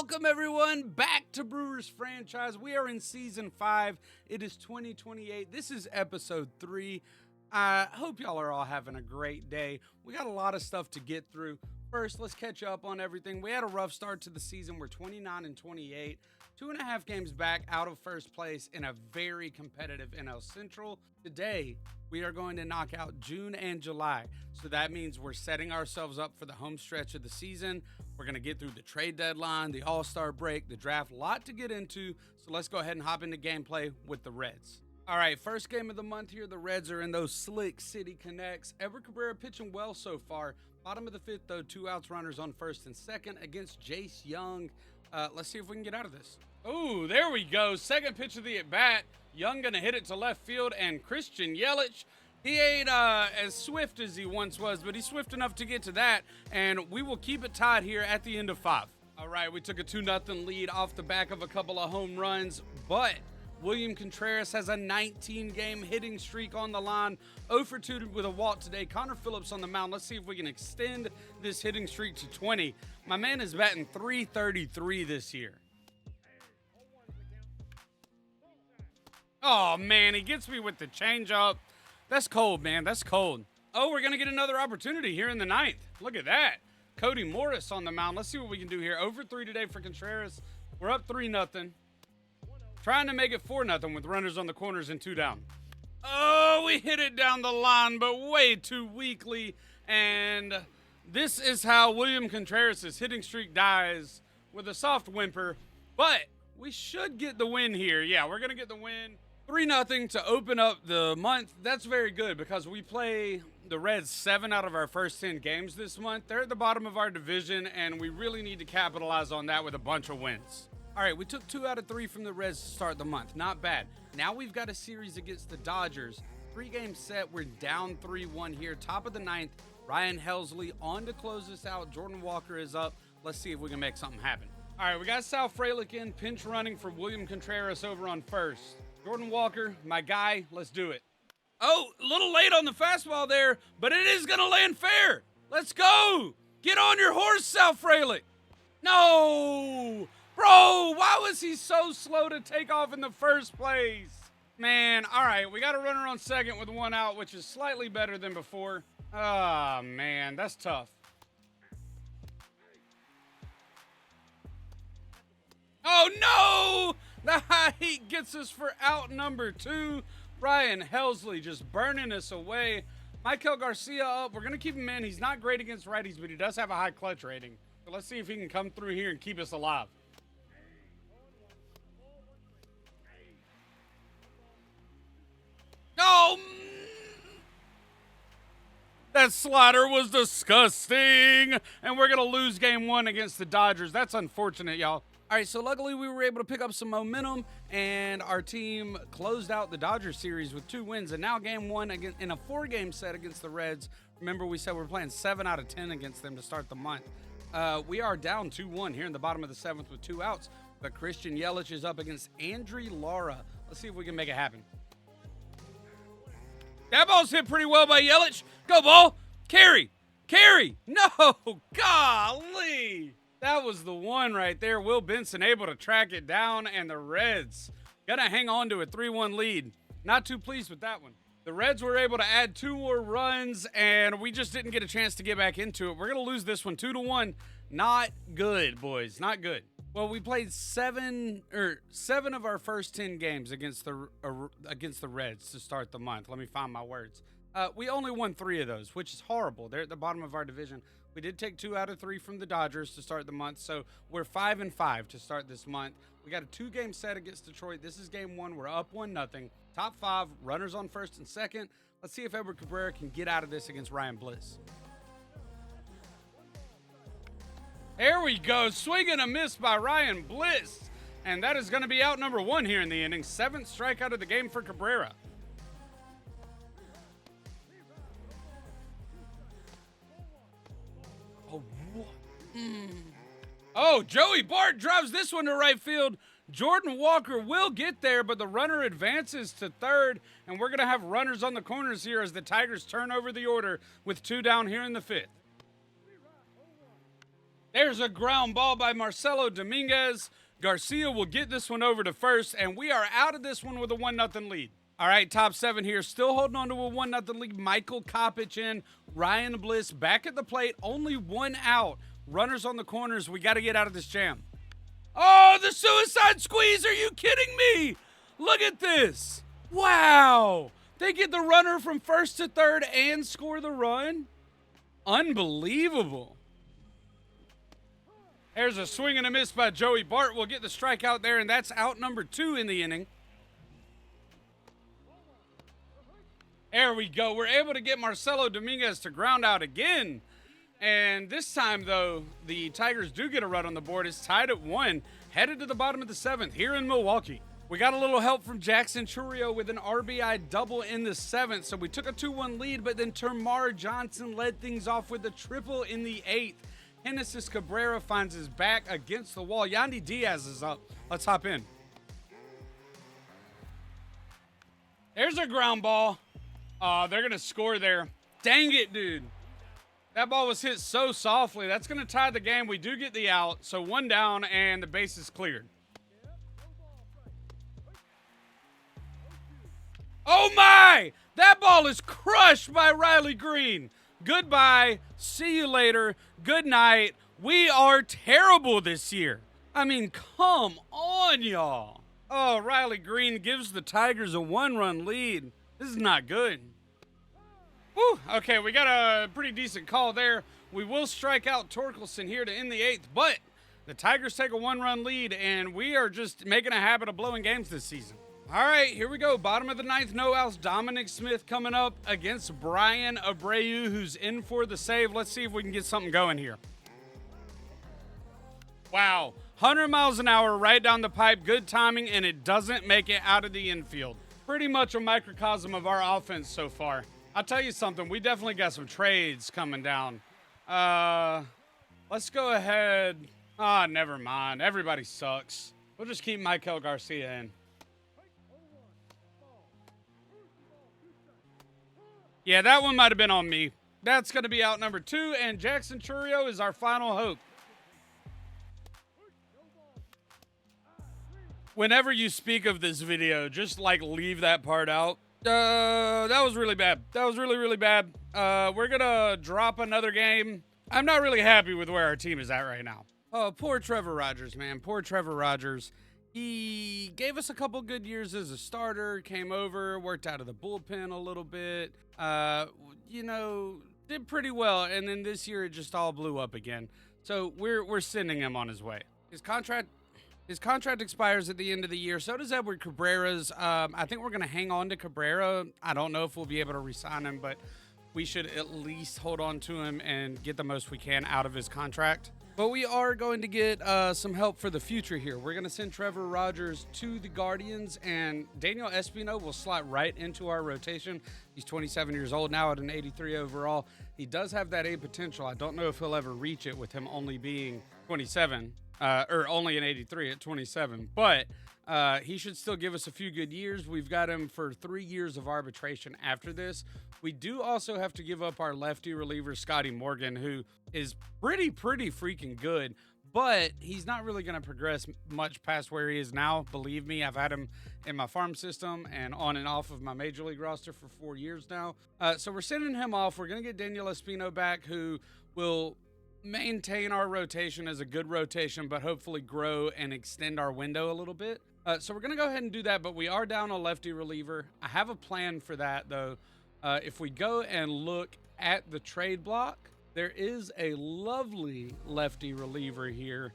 Welcome, everyone, back to Brewers Franchise. We are in Season 5. It is 2028. This is Episode 3. I hope y'all are all having a great day. We got a lot of stuff to get through. First, let's catch up on everything. We had a rough start to the season. We're 29-28. 2.5 games back out of first place in a very competitive NL Central. Today, we are going to knock out June and July. So that means we're setting ourselves up for the home stretch of the season. We're going to get through the trade deadline, the All-Star break, the draft. A lot to get into. So let's go ahead and hop into gameplay with the Reds. All right, first game of the month here. The Reds are in those Slick City Connects. Edward Cabrera pitching well so far. Bottom of the fifth, though, 2 outs, runners on first and second against Jace Young. Let's see if we can get out of this. Oh, there we go. Second pitch of the at-bat. Young going to hit it to left field, and Christian Yelich, he ain't as swift as he once was, but he's swift enough to get to that, and we will keep it tied here at the end of 5. All right, we took a 2-0 lead off the back of a couple of home runs, but William Contreras has a 19-game hitting streak on the line. 0 for 2 with a walk today. Connor Phillips on the mound. Let's see if we can extend this hitting streak to 20. My man is batting .333 this year. Oh, man, he gets me with the changeup. That's cold, man. That's cold. Oh, we're going to get another opportunity here in the 9th. Look at that. Cody Morris on the mound. Let's see what we can do here. 0 for 3 today for Contreras. We're up 3-0. Trying to make it 4-0 with runners on the corners and 2 down. Oh, we hit it down the line, but way too weakly. And this is how William Contreras' hitting streak dies, with a soft whimper. But we should get the win here. Yeah, we're going to get the win. 3-0 to open up the month. That's very good because we play the Reds 7 out of our first 10 games this month. They're at the bottom of our division, and we really need to capitalize on that with a bunch of wins. All right, we took 2 out of 3 from the Reds to start the month. Not bad. Now we've got a series against the Dodgers. 3-game set. We're down 3-1 here. Top of the 9th. Ryan Helsley on to close this out. Jordan Walker is up. Let's see if we can make something happen. All right, we got Sal Frelick in, pinch running for William Contreras over on first. Jordan Walker, my guy, let's do it. Oh, a little late on the fastball there, but it is going to land fair. Let's go. Get on your horse, Sal Frelick. No. Bro, why was he so slow to take off in the first place? Man, all right, we got a runner on second with 1 out, which is slightly better than before. Ah, man, that's tough. Oh, no! The high heat gets us for out number 2. Ryan Helsley just burning us away. Michael Garcia up. We're going to keep him in. He's not great against righties, but he does have a high clutch rating. So let's see if he can come through here and keep us alive. Oh, that slider was disgusting. And we're going to lose game 1 against the Dodgers. That's unfortunate, y'all. All right, so luckily we were able to pick up some momentum, and our team closed out the Dodgers series with 2 wins. And now game 1 again in a 4-game set against the Reds. Remember, we said we're playing 7 out of 10 against them to start the month. We are down 2-1 here in the bottom of the 7th with 2 outs. But Christian Yelich is up against Andrew Lara. Let's see if we can make it happen. That ball's hit pretty well by Yelich. Go, ball. Carry. No, golly. That was the one right there. Will Benson able to track it down, and the Reds gonna hang on to a 3-1 lead. Not too pleased with that one. The Reds were able to add 2 more runs, and we just didn't get a chance to get back into it. We're gonna lose this one 2-1. Not good, boys. Not good. Well, we played 7 of our first 10 games against the Reds to start the month. Let me find my words. We only won 3 of those, which is horrible. They're at the bottom of our division. We did take 2 out of 3 from the Dodgers to start the month, so we're 5-5 to start this month. We got a 2-game set against Detroit. This is game 1. We're up 1-0. Top 5, runners on first and second. Let's see if Edward Cabrera can get out of this against Ryan Bliss. There we go. Swing and a miss by Ryan Bliss. And that is going to be out number 1 here in the inning. 7th strikeout of the game for Cabrera. Oh, Joey Bart drives this one to right field. Jordan Walker will get there, but the runner advances to third, and we're going to have runners on the corners here as the Tigers turn over the order with 2 down here in the 5th. There's a ground ball by Marcelo Dominguez. Garcia will get this one over to first, and we are out of this one with a 1-0 lead. All right, top 7 here. Still holding on to a 1-0 lead. Michael Kopech in. Ryan Bliss back at the plate. Only 1 out. Runners on the corners. We got to get out of this jam. Oh, the suicide squeeze. Are you kidding me? Look at this. Wow. They get the runner from first to third and score the run. Unbelievable. There's a swing and a miss by Joey Bart. We'll get the strikeout there, and that's out number 2 in the inning. There we go. We're able to get Marcelo Dominguez to ground out again. And this time, though, the Tigers do get a run on the board. It's tied at 1, headed to the bottom of the 7th here in Milwaukee. We got a little help from Jackson Chourio with an RBI double in the 7th. So we took a 2-1 lead, but then Termar Johnson led things off with a triple in the 8th. Genesis Cabrera finds his back against the wall. Yandy Diaz is up. Let's hop in. There's a ground ball. They're going to score there. Dang it, dude. That ball was hit so softly. That's going to tie the game. We do get the out. So 1 down, and the base is cleared. Oh, my! That ball is crushed by Riley Green. Goodbye. See you later. Good night. We are terrible this year. I mean, come on, y'all. Oh, Riley Green gives the Tigers a 1-run lead. This is not good. Whew. Okay, we got a pretty decent call there. We will strike out Torkelson here to end the 8th, but the Tigers take a 1-run lead, and we are just making a habit of blowing games this season. All right, here we go. Bottom of the 9th, no outs. Dominic Smith coming up against Brian Abreu, who's in for the save. Let's see if we can get something going here. Wow, 100 miles an hour right down the pipe. Good timing, and it doesn't make it out of the infield. Pretty much a microcosm of our offense so far. I'll tell you something. We definitely got some trades coming down. Let's go ahead. Never mind. Everybody sucks. We'll just keep Michael Garcia in. Yeah, that one might have been on me. That's going to be out number 2, and Jackson Chourio is our final hope. Whenever you speak of this video, just, leave that part out. That was really bad. That was really, really bad. We're going to drop another game. I'm not really happy with where our team is at right now. Oh, poor Trevor Rogers, man. Poor Trevor Rogers. He gave us a couple good years as a starter, came over, worked out of the bullpen a little bit, did pretty well, and then this year it just all blew up again. So we're sending him on his way. His contract expires at the end of the year. So does Edward Cabrera's. I think we're going to hang on to Cabrera. I don't know if we'll be able to re-sign him, but we should at least hold on to him and get the most we can out of his contract. But we are going to get some help for the future here. We're going to send Trevor Rogers to the Guardians, and Daniel Espino will slot right into our rotation. He's 27 years old now at an 83 overall. He does have that A potential. I don't know if he'll ever reach it with him only being 27, or only an 83 at 27. But he should still give us a few good years. We've got him for 3 years of arbitration after this. We do also have to give up our lefty reliever, Scotty Morgan, who is pretty freaking good, but he's not really going to progress much past where he is now. Believe me, I've had him in my farm system and on and off of my major league roster for 4 years now. So we're sending him off. We're going to get Daniel Espino back, who will maintain our rotation as a good rotation, but hopefully grow and extend our window a little bit. So we're going to go ahead and do that, but we are down a lefty reliever. I have a plan for that, though. If we go and look at the trade block, there is a lovely lefty reliever here.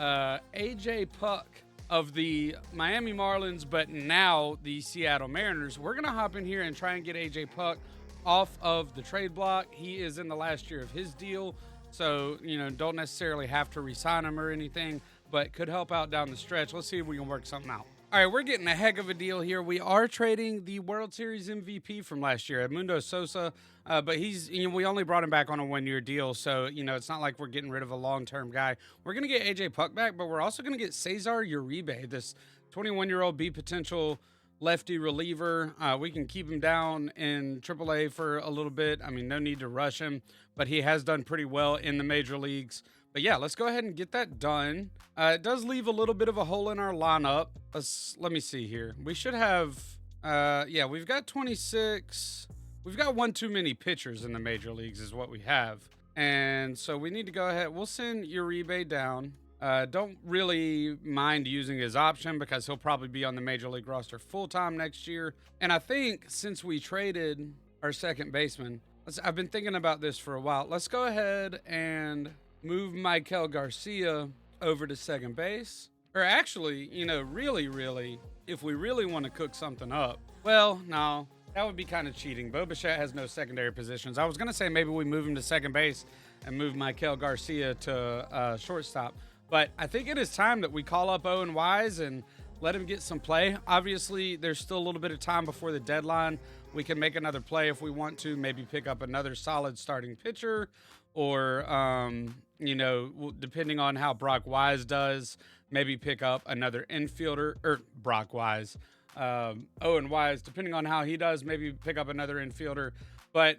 AJ Puck of the Miami Marlins, but now the Seattle Mariners. We're going to hop in here and try and get AJ Puck off of the trade block. He is in the last year of his deal, so, don't necessarily have to re-sign him or anything, but could help out down the stretch. Let's see if we can work something out. All right, we're getting a heck of a deal here. We are trading the World Series MVP from last year, Edmundo Sosa, but we only brought him back on a 1-year deal, so, it's not like we're getting rid of a long-term guy. We're going to get AJ Puck back, but we're also going to get Cesar Uribe, this 21-year-old B potential lefty reliever. We can keep him down in AAA for a little bit. I mean, no need to rush him, but he has done pretty well in the major leagues. But yeah, let's go ahead and get that done. It does leave a little bit of a hole in our lineup. Let me see here. We should have, yeah, we've got 26. We've got one too many pitchers in the major leagues is what we have. And so we need to go ahead. We'll send Uribe down. Don't really mind using his option because he'll probably be on the major league roster full-time next year. And I think since we traded our second baseman, I've been thinking about this for a while. Let's go ahead and move Michael Garcia over to second base. Or actually, you know, really, if we really want to cook something up, well, no, that would be kind of cheating. Bo Bichette has no secondary positions. I was going to say maybe we move him to second base and move Michael Garcia to shortstop. But I think it is time that we call up Owen Wise and let him get some play. Obviously, there's still a little bit of time before the deadline. We can make another play if we want to, maybe pick up another solid starting pitcher or, you know, depending on how Brock Wise does, maybe pick up another infielder, or Brock Wise, Owen Wise, depending on how he does, maybe pick up another infielder. But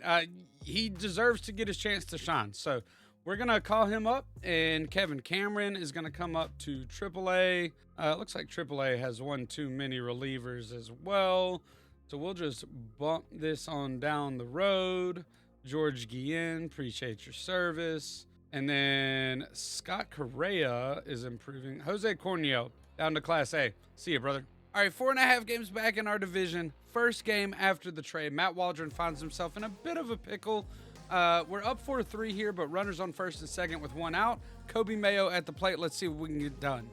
he deserves to get his chance to shine. So we're going to call him up, and Kevin Cameron is going to come up to AAA. It looks like AAA has one too many relievers as well. So we'll just bump this on down the road. George Guillen, appreciate your service. And then Scott Correa is improving. Jose Corneo down to Class A. See you, brother. All right, 4.5 games back in our division. First game after the trade. Matt Waldron finds himself in a bit of a pickle. We're up 4-3 here, but runners on first and second with one out. Kobe Mayo at the plate. Let's see what we can get done.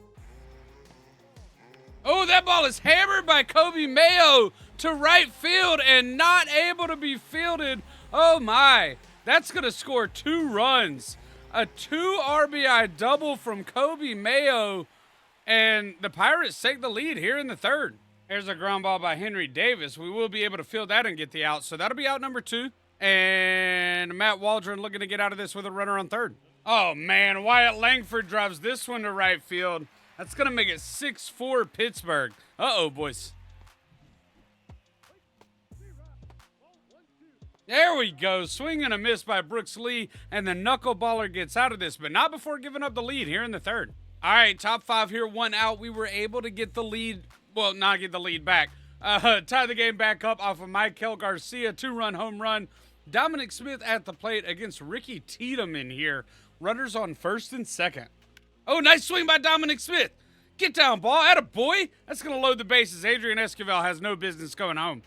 Oh, that ball is hammered by Kobe Mayo to right field and not able to be fielded. Oh, my. That's going to score 2 runs. A 2 RBI double from Kobe Mayo. And the Pirates take the lead here in the third. There's a ground ball by Henry Davis. We will be able to field that and get the out. So that'll be out number 2. And Matt Waldron looking to get out of this with a runner on third. Oh, man. Wyatt Langford drives this one to right field. That's going to make it 6-4 Pittsburgh. Uh-oh, boys. There we go. Swing and a miss by Brooks Lee. And the knuckleballer gets out of this, but not before giving up the lead here in the third. All right, top 5 here, 1 out. We were able to get the lead. Well, not get the lead back. Tie the game back up off of Michael Garcia. 2-run home run. Dominic Smith at the plate against Ricky Tiedemann here. Runners on first and second. Oh, nice swing by Dominic Smith. Get down, ball. Atta boy. That's going to load the bases. Adrian Esquivel has no business going home.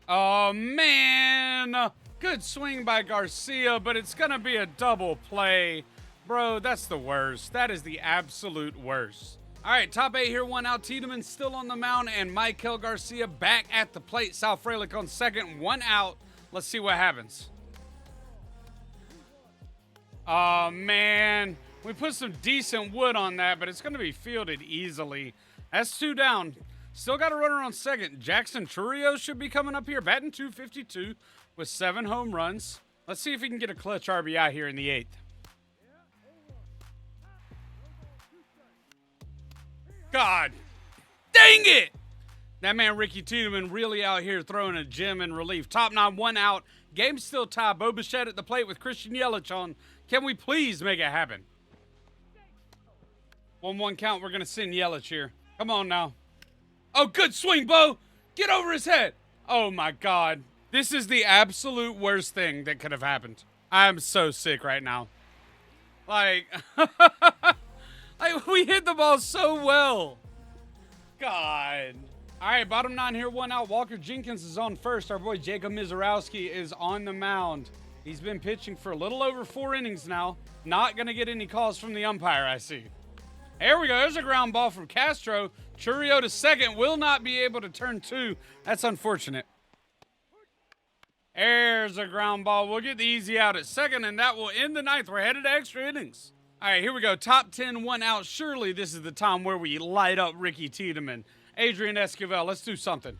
Oh, man. Good swing by Garcia, but it's going to be a double play. Bro, that's the worst. That is the absolute worst. All right, top 8 here, 1 out. Tiedemann still on the mound, and Michael Garcia back at the plate. Sal Frelick on second, 1 out. Let's see what happens. Oh, man. We put some decent wood on that, but it's going to be fielded easily. That's 2 down. Still got a runner on second. Jackson Churio should be coming up here, batting .252 with 7 home runs. Let's see if he can get a clutch RBI here in the 8th. God dang it! That man Ricky Tiedemann really out here throwing a gem in relief. Top 9, 1 out. Game still tied. Bo Bichette at the plate with Christian Yelich on. Can we please make it happen? 1-1 count. We're going to send Yelich here. Come on now. Oh, good swing, Bo. Get over his head. Oh, my God. This is the absolute worst thing that could have happened. I'm so sick right now. Like, we hit the ball so well. God. All right, bottom 9 here, 1 out. Walker Jenkins is on first. Our boy Jacob Mizorowski is on the mound. He's been pitching for a little over 4 innings now. Not going to get any calls from the umpire, I see. There we go. There's a ground ball from Castro. Churio to second. Will not be able to turn 2. That's unfortunate. There's a ground ball. We'll get the easy out at second, and that will end the 9th. We're headed to extra innings. All right, here we go. Top 10, 1 out. Surely this is the time where we light up Ricky Tiedemann. Adrian Esquivel, let's do something.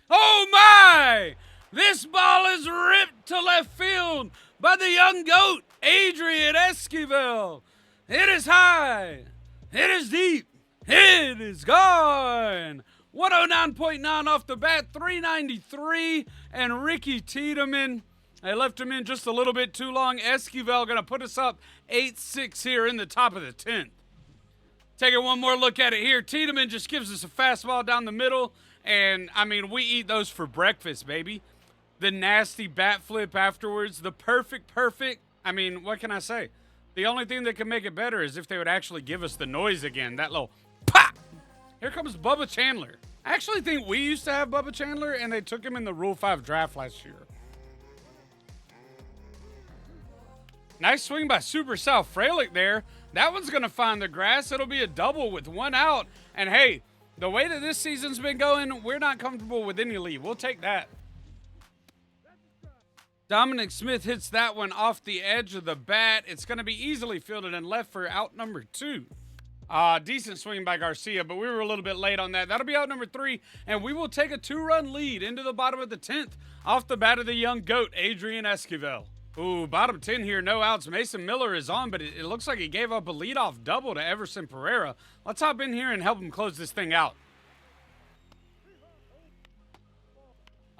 Oh, my! This ball is ripped to left field by the young goat, Adrian Esquivel. It is high. It is deep. It is gone. 109.9 off the bat, 393. And Ricky Tiedemann, I left him in just a little bit too long. Esquivel going to put us up 8-6 here in the top of the 10th. Taking one more look at it here. Tiedemann just gives us a fastball down the middle. And, I mean, we eat those for breakfast, baby. The nasty bat flip afterwards. The perfect. I mean, what can I say? The only thing that can make it better is if they would actually give us the noise again. That little pop. Here comes Bubba Chandler. I actually think we used to have Bubba Chandler, and they took him in the Rule 5 draft last year. Nice swing by Super Sal Frelick there. That one's going to find the grass. It'll be a double with one out. And, hey, the way that this season's been going, we're not comfortable with any lead. We'll take that. Dominic Smith hits that one off the edge of the bat. It's going to be easily fielded and left for out number 2. Decent swing by Garcia, but we were a little bit late on that. That'll be out number 3, and we will take a 2-run lead into the bottom of the 10th off the bat of the young GOAT, Adrian Esquivel. Ooh, bottom 10 here, no outs. Mason Miller is on, but it looks like he gave up a leadoff double to Everson Pereira. Let's hop in here and help him close this thing out.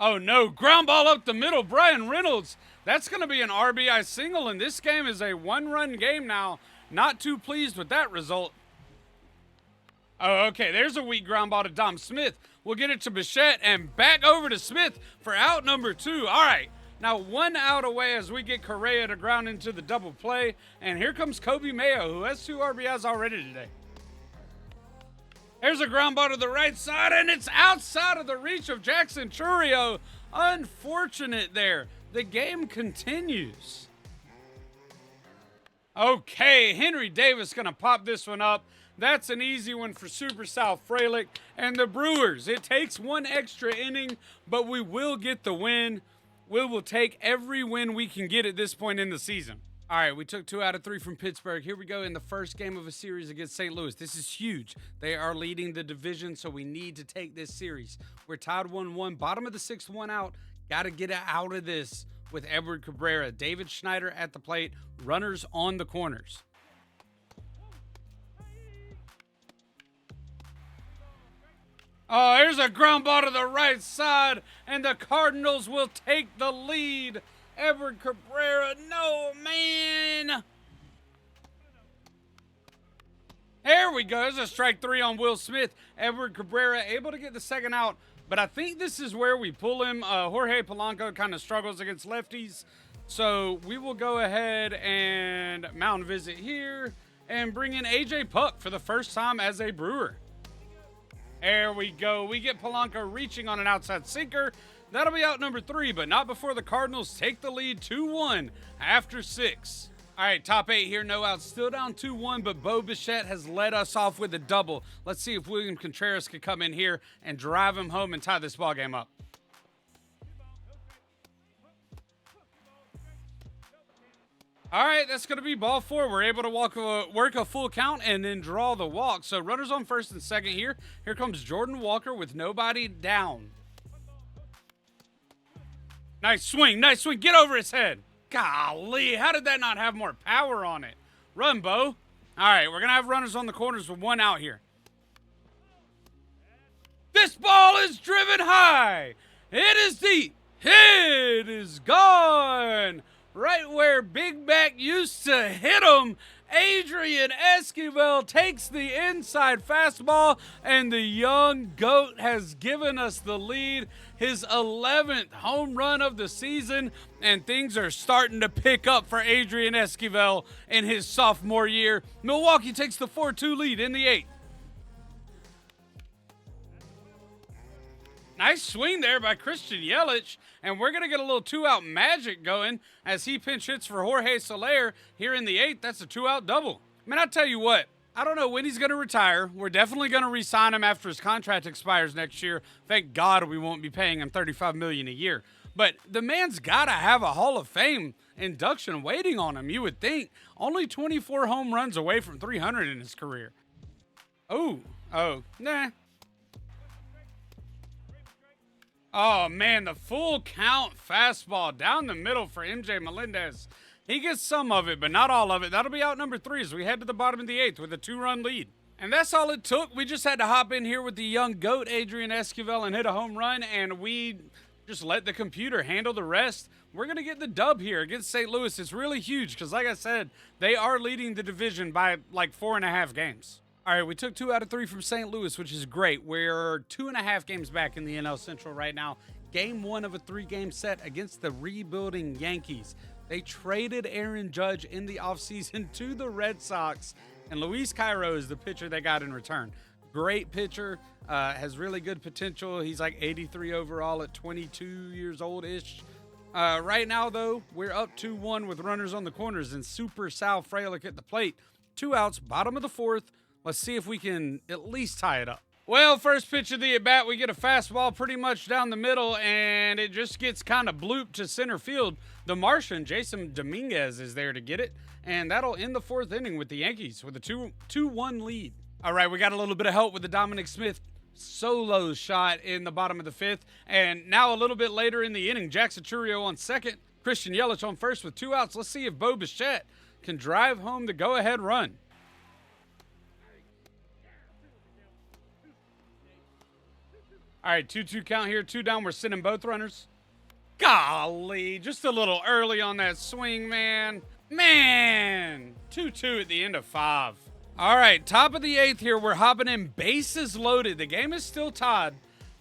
Oh, no. Ground ball up the middle. Brian Reynolds. That's going to be an RBI single, and this game is a one-run game now. Not too pleased with that result. Oh, okay. There's a weak ground ball to Dom Smith. We'll get it to Bichette and back over to Smith for out number 2. All right. Now 1 out away as we get Correa to ground into the double play. And here comes Kobe Mayo, who has 2 RBIs already today. There's a ground ball to the right side, and it's outside of the reach of Jackson Churio. Unfortunate there. The game continues. Okay, Henry Davis going to pop this one up. That's an easy one for Super Sal Frelick and the Brewers. It takes 1 extra inning, but we will get the win. We will take every win we can get at this point in the season. All right, we took 2 out of 3 from Pittsburgh. Here we go in the first game of a series against St. Louis. This is huge. They are leading the division, so we need to take this series. We're tied 1-1, bottom of the 6th, 1 out. Got to get out of this with Edward Cabrera. David Schneider at the plate, runners on the corners. Oh, here's a ground ball to the right side, and the Cardinals will take the lead. Edward Cabrera, no, man. There we go. There's a strike 3 on Will Smith. Edward Cabrera able to get the second out, but I think this is where we pull him. Jorge Polanco kind of struggles against lefties, so we will go ahead and mound visit here and bring in A.J. Puck for the first time as a Brewer. There we go. We get Polanco reaching on an outside sinker. That'll be out number 3, but not before the Cardinals take the lead 2-1 after 6. All right, top 8 here, no outs. Still down 2-1, but Bo Bichette has led us off with a double. Let's see if William Contreras could come in here and drive him home and tie this ball game up. All right, that's going to be ball 4. We're able to work a full count and then draw the walk. So runners on first and second here. Here comes Jordan Walker with nobody down. Nice swing, nice swing. Get over his head. Golly, how did that not have more power on it? Run, Bo. All right, we're going to have runners on the corners with 1 out here. This ball is driven high. It is deep. It is gone. Right where Big Mac used to hit him, Adrian Esquivel takes the inside fastball, and the young GOAT has given us the lead. His 11th home run of the season, and things are starting to pick up for Adrian Esquivel in his sophomore year. Milwaukee takes the 4-2 lead in the 8th. Nice swing there by Christian Yelich, and we're going to get a little 2-out magic going as he pinch hits for Jorge Soler here in the 8th. That's a 2-out double. I mean, I'll tell you what, I don't know when he's going to retire. We're definitely going to re-sign him after his contract expires next year. Thank God we won't be paying him $35 million a year. But the man's got to have a Hall of Fame induction waiting on him, you would think. Only 24 home runs away from 300 in his career. Oh, nah. Oh, man, the full count fastball down the middle for MJ Melendez. He gets some of it, but not all of it. That'll be out number 3 as we head to the bottom of the 8th with a 2-run lead. And that's all it took. We just had to hop in here with the young GOAT, Adrian Esquivel, and hit a home run, and we just let the computer handle the rest. We're going to get the dub here against St. Louis. It's really huge because, like I said, they are leading the division by like 4.5 games. All right, we took 2 out of 3 from St. Louis, which is great. We're 2.5 games back in the NL Central right now. Game 1 of a 3-game set against the rebuilding Yankees. They traded Aaron Judge in the offseason to the Red Sox, and Luis Cairo is the pitcher they got in return. Great pitcher, has really good potential. He's like 83 overall at 22 years old-ish. Right now, though, we're up 2-1 with runners on the corners and Super Sal Frelick at the plate. 2 outs, bottom of the 4th. Let's see if we can at least tie it up. Well, first pitch of the at-bat, we get a fastball pretty much down the middle, and it just gets kind of blooped to center field. The Martian, Jason Dominguez, is there to get it, and that'll end the 4th inning with the Yankees with a 2-1 lead. All right, we got a little bit of help with the Dominic Smith solo shot in the bottom of the 5th, and now a little bit later in the inning, Jackson Chourio on second, Christian Yelich on first with 2 outs. Let's see if Bo Bichette can drive home the go-ahead run. All right, 2-2 count here, 2 down. We're sending both runners. Golly, just a little early on that swing, man. 2-2 at the end of 5. All right, top of the 8th here. We're hopping in, bases loaded. The game is still tied.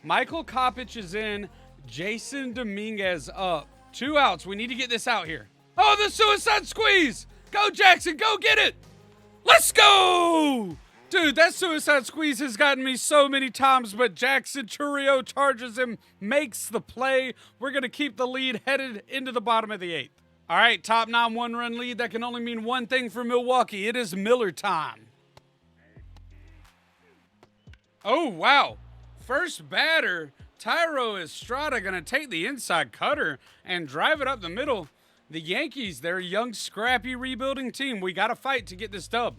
Michael Kopech is in, Jason Dominguez up. 2 outs. We need to get this out here. Oh, the suicide squeeze. Go, Jackson. Go get it. Let's go. Dude, that suicide squeeze has gotten me so many times, but Jackson Chourio charges him, makes the play. We're going to keep the lead headed into the bottom of the 8th. All right, top 9 1-run lead. That can only mean one thing for Milwaukee. It is Miller time. Oh, wow. First batter, Tyro Estrada going to take the inside cutter and drive it up the middle. The Yankees, they're a young, scrappy, rebuilding team. We got to fight to get this dub.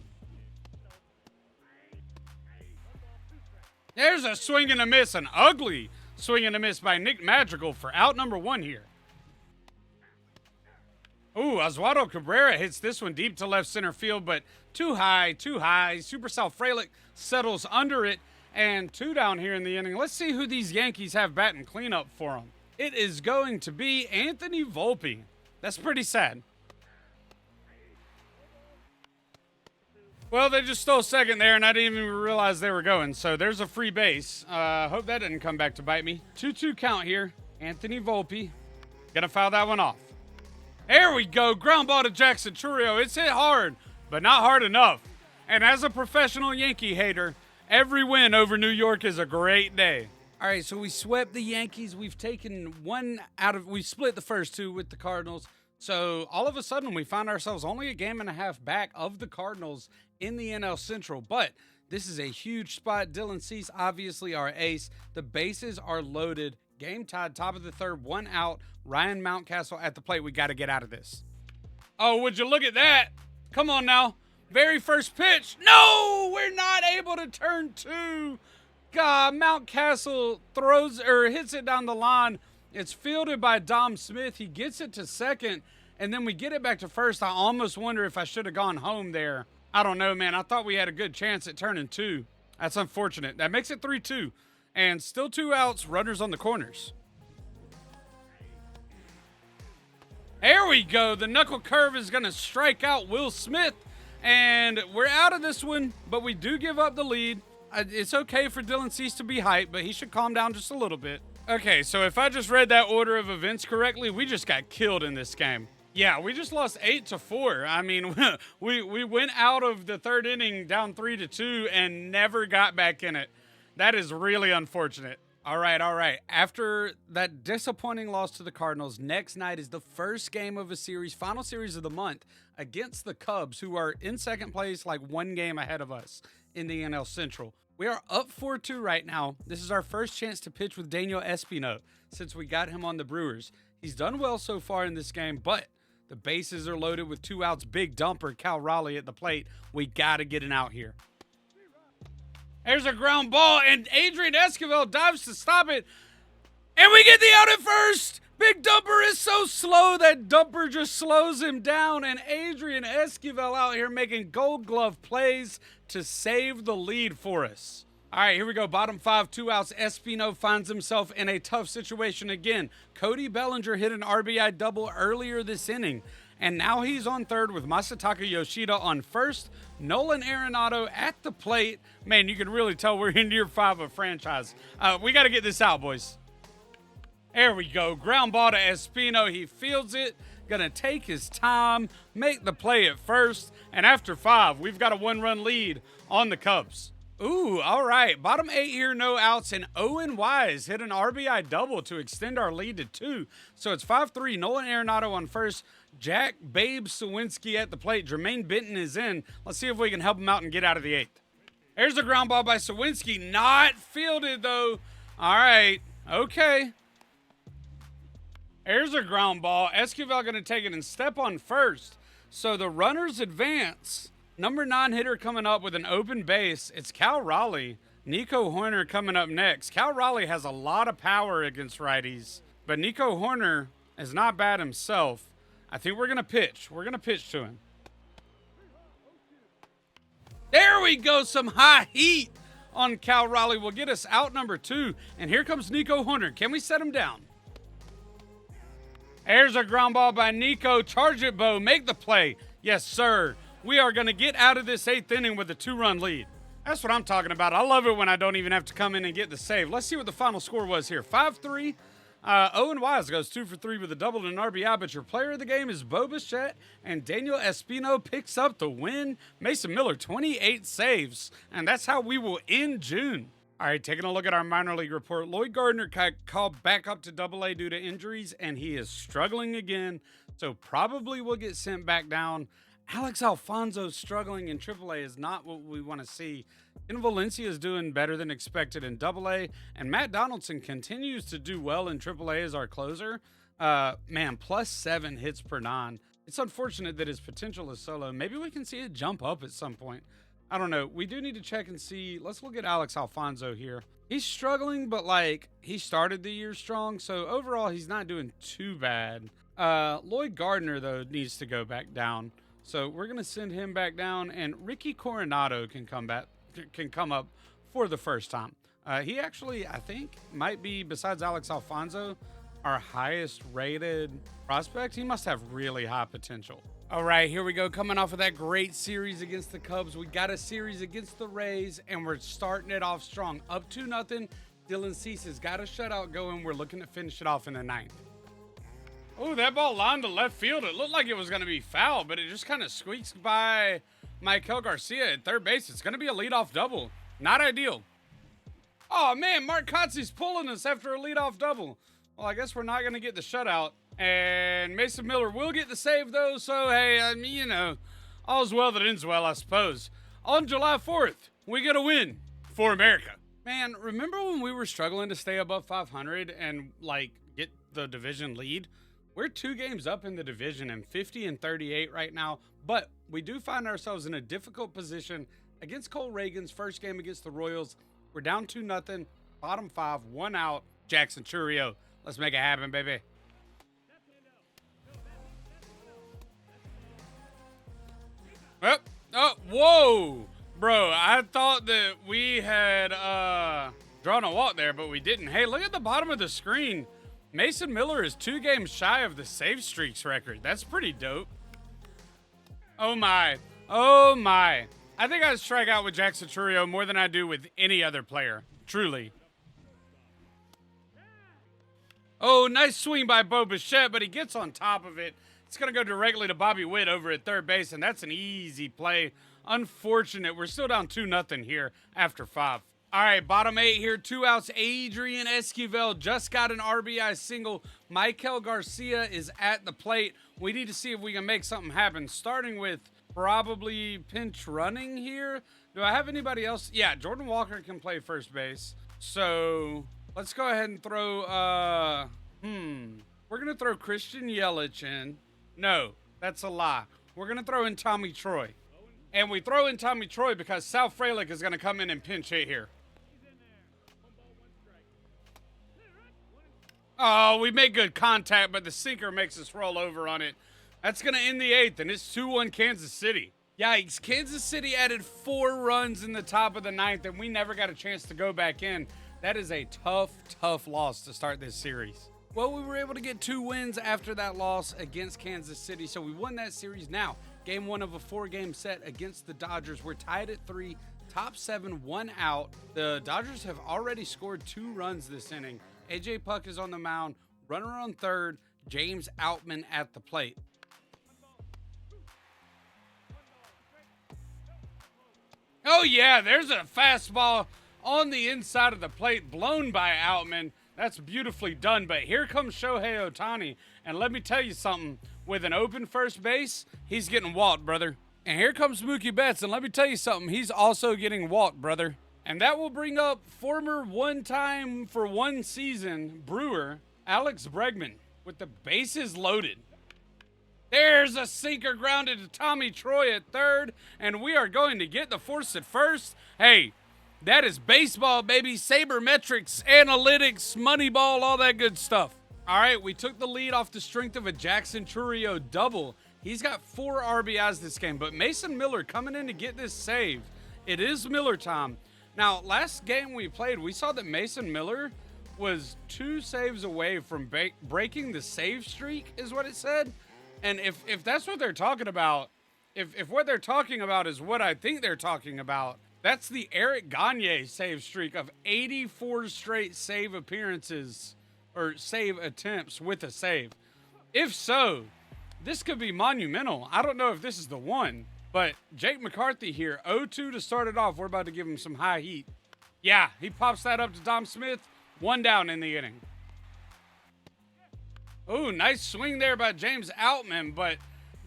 There's a swing and a miss, an ugly swing and a miss by Nick Madrigal for out number 1 here. Ooh, Oswaldo Cabrera hits this one deep to left center field, but too high. Super Sal Frelick settles under it, and 2 down here in the inning. Let's see who these Yankees have batting cleanup for them. It is going to be Anthony Volpe. That's pretty sad. Well, they just stole second there, and I didn't even realize they were going. So there's a free base. Hope that didn't come back to bite me. 2-2 count here. Anthony Volpe. Gonna foul that one off. There we go. Ground ball to Jackson Chourio. It's hit hard, but not hard enough. And as a professional Yankee hater, every win over New York is a great day. All right, so we swept the Yankees. We've taken we split the first 2 with the Cardinals. So all of a sudden, we find ourselves only a game and a half back of the Cardinals in the NL Central. But this is a huge spot. Dylan Cease, obviously our ace. The bases are loaded. Game tied, top of the 3rd, 1 out. Ryan Mountcastle at the plate. We got to get out of this. Oh, would you look at that? Come on now. Very first pitch. No, we're not able to turn 2. God, Mountcastle hits it down the line. It's fielded by Dom Smith. He gets it to second, and then we get it back to first. I almost wonder if I should have gone home there. I don't know, man. I thought we had a good chance at turning 2. That's unfortunate. That makes it 3-2, and still 2 outs, runners on the corners. There we go. The knuckle curve is going to strike out Will Smith, and we're out of this one, but we do give up the lead. It's okay for Dylan Cease to be hyped, but he should calm down just a little bit. Okay, so if I just read that order of events correctly, we just got killed in this game. Yeah, we just lost 8-4. I mean, we went out of the 3rd inning down 3-2 and never got back in it. That is really unfortunate. All right. After that disappointing loss to the Cardinals, next night is the first game of a series, final series of the month, against the Cubs, who are in second place, like 1 game ahead of us in the NL Central. We are up 4-2 right now. This is our first chance to pitch with Daniel Espino since we got him on the Brewers. He's done well so far in this game, but the bases are loaded with 2 outs. Big dumper, Cal Raleigh at the plate. We got to get an out here. There's a ground ball, and Adrian Esquivel dives to stop it. And we get the out at first. Big dumper is so so slow that Dumper just slows him down, and Adrian Esquivel out here making gold glove plays to save the lead for us. All right, here we go. Bottom 5, 2 outs. Espino finds himself in a tough situation again. Cody Bellinger hit an RBI double earlier this inning, and now he's on third with Masataka Yoshida on first. Nolan Arenado at the plate. Man, you can really tell we're in year 5 of franchise. We got to get this out, boys. There we go. Ground ball to Espino. He fields it. Gonna take his time, make the play at first, and after 5, we've got a 1-run lead on the Cubs. Ooh, all right. Bottom 8 here, no outs, and Owen Wise hit an RBI double to extend our lead to 2. So it's 5-3. Nolan Arenado on first. Jack Babe Sawinski at the plate. Jermaine Benton is in. Let's see if we can help him out and get out of the 8th. There's a ground ball by Sawinski. Not fielded, though. All right. Okay. There's a ground ball. Esquivel going to take it and step on first. So the runners advance. Number 9 hitter coming up with an open base. It's Cal Raleigh. Nico Hoerner coming up next. Cal Raleigh has a lot of power against righties, but Nico Hoerner is not bad himself. I think we're going to pitch. We're going to pitch to him. There we go. Some high heat on Cal Raleigh will get us out number 2. And here comes Nico Hoerner. Can we set him down? There's a ground ball by Nico. Charge it, Bo. Make the play. Yes, sir. We are going to get out of this 8th inning with a 2-run lead. That's what I'm talking about. I love it when I don't even have to come in and get the save. Let's see what the final score was here. 5-3. Owen Wise goes 2 for 3 with a double and an RBI, but your player of the game is Bo Bichette, and Daniel Espino picks up the win. Mason Miller, 28 saves, and that's how we will end June. All right, taking a look at our minor league report. Lloyd Gardner called back up to Double-A due to injuries, and he is struggling again, so probably will get sent back down. Alex Alfonso struggling in Triple-A is not what we want to see. Ken Valencia is doing better than expected in Double-A, and Matt Donaldson continues to do well in Triple-A as our closer. Man, +7 hits per 9. It's unfortunate that his potential is so low. Maybe we can see it jump up at some point. I don't know. We do need to check and see. Let's look at Alex Alfonso here. He's struggling, but he started the year strong, so overall he's not doing too bad. Lloyd Gardner, though, needs to go back down. So we're going to send him back down, and Ricky Coronado can come up for the first time. He actually, I think, might be, besides Alex Alfonso, our highest rated prospect. He must have really high potential. All right, here we go. Coming off of that great series against the Cubs, we got a series against the Rays, and we're starting it off strong. Up 2-0. Dylan Cease has got a shutout going. We're looking to finish it off in the 9th. Oh, that ball lined to left field. It looked like it was going to be foul, but it just kind of squeaks by Michael Garcia at third base. It's going to be a leadoff double. Not ideal. Oh, man, Mark Kotze's pulling us after a leadoff double. Well, I guess we're not going to get the shutout. And Mason Miller will get the save, though. So, hey, I mean, you know, all's well that ends well, I suppose. On July 4th, we get a win for America. Man, remember when we were struggling to stay above 500 and, get the division lead? We're 2 games up in the division and 50-38 right now, but we do find ourselves in a difficult position against Cole Reagan's first game against the Royals. We're down 2-0, bottom 5, 1 out. Jackson Chourio. Let's make it happen, baby. Oh, whoa. Bro, I thought that we had drawn a walk there, but we didn't. Hey, look at the bottom of the screen. Mason Miller is 2 games shy of the save streaks record. That's pretty dope. Oh, my. Oh, my. I think I strike out with Jackson Chourio more than I do with any other player. Truly. Oh, nice swing by Bo Bichette, but he gets on top of it. It's going to go directly to Bobby Witt over at third base, and that's an easy play. Unfortunate. We're still down 2-0 here after 5. All right, bottom 8 here, 2 outs. Adrian Esquivel just got an RBI single. Michael Garcia is at the plate. We need to see if we can make something happen, starting with probably pinch running here. Do I have anybody else? Yeah, Jordan Walker can play first base. So let's go ahead and throw, we're going to throw Christian Yelich in. No, that's a lie. We're going to throw in Tommy Troy. And we throw in Tommy Troy because Sal Frelick is going to come in and pinch hit here. Oh, we made good contact, but the sinker makes us roll over on it. That's going to end the 8th, and it's 2-1 Kansas City. Yikes, Kansas City added 4 runs in the top of the 9th, and we never got a chance to go back in. That is a tough, tough loss to start this series. Well, we were able to get 2 wins after that loss against Kansas City, so we won that series. Now, game 1 of a 4-game set against the Dodgers. We're tied at 3, top 7, 1 out. The Dodgers have already scored 2 runs this inning. A.J. Puck is on the mound, runner on third, James Outman at the plate. Oh, yeah, there's a fastball on the inside of the plate, blown by Outman. That's beautifully done, but here comes Shohei Ohtani, and let me tell you something. With an open first base, he's getting walked, brother. And here comes Mookie Betts, and let me tell you something. He's also getting walked, brother. And that will bring up former one-time for 1 season Brewer, Alex Bregman, with the bases loaded. There's a sinker grounded to Tommy Troy at third, and we are going to get the force at first. Hey, that is baseball, baby. Sabermetrics, analytics, Moneyball, all that good stuff. All right, we took the lead off the strength of a Jackson Chourio double. He's got 4 RBIs this game, but Mason Miller coming in to get this save. It is Miller time. Now, last game we played, we saw that Mason Miller was 2 saves away from breaking the save streak, is what it said. And if that's what they're talking about, if what they're talking about is what I think they're talking about, that's the Eric Gagne save streak of 84 straight save appearances or save attempts with a save. If so, this could be monumental. I don't know if this is the one, but Jake McCarthy here, 0-2 to start it off. We're about to give him some high heat. Yeah, he pops that up to Dom Smith. 1 down in the inning. Oh, nice swing there by James Outman, but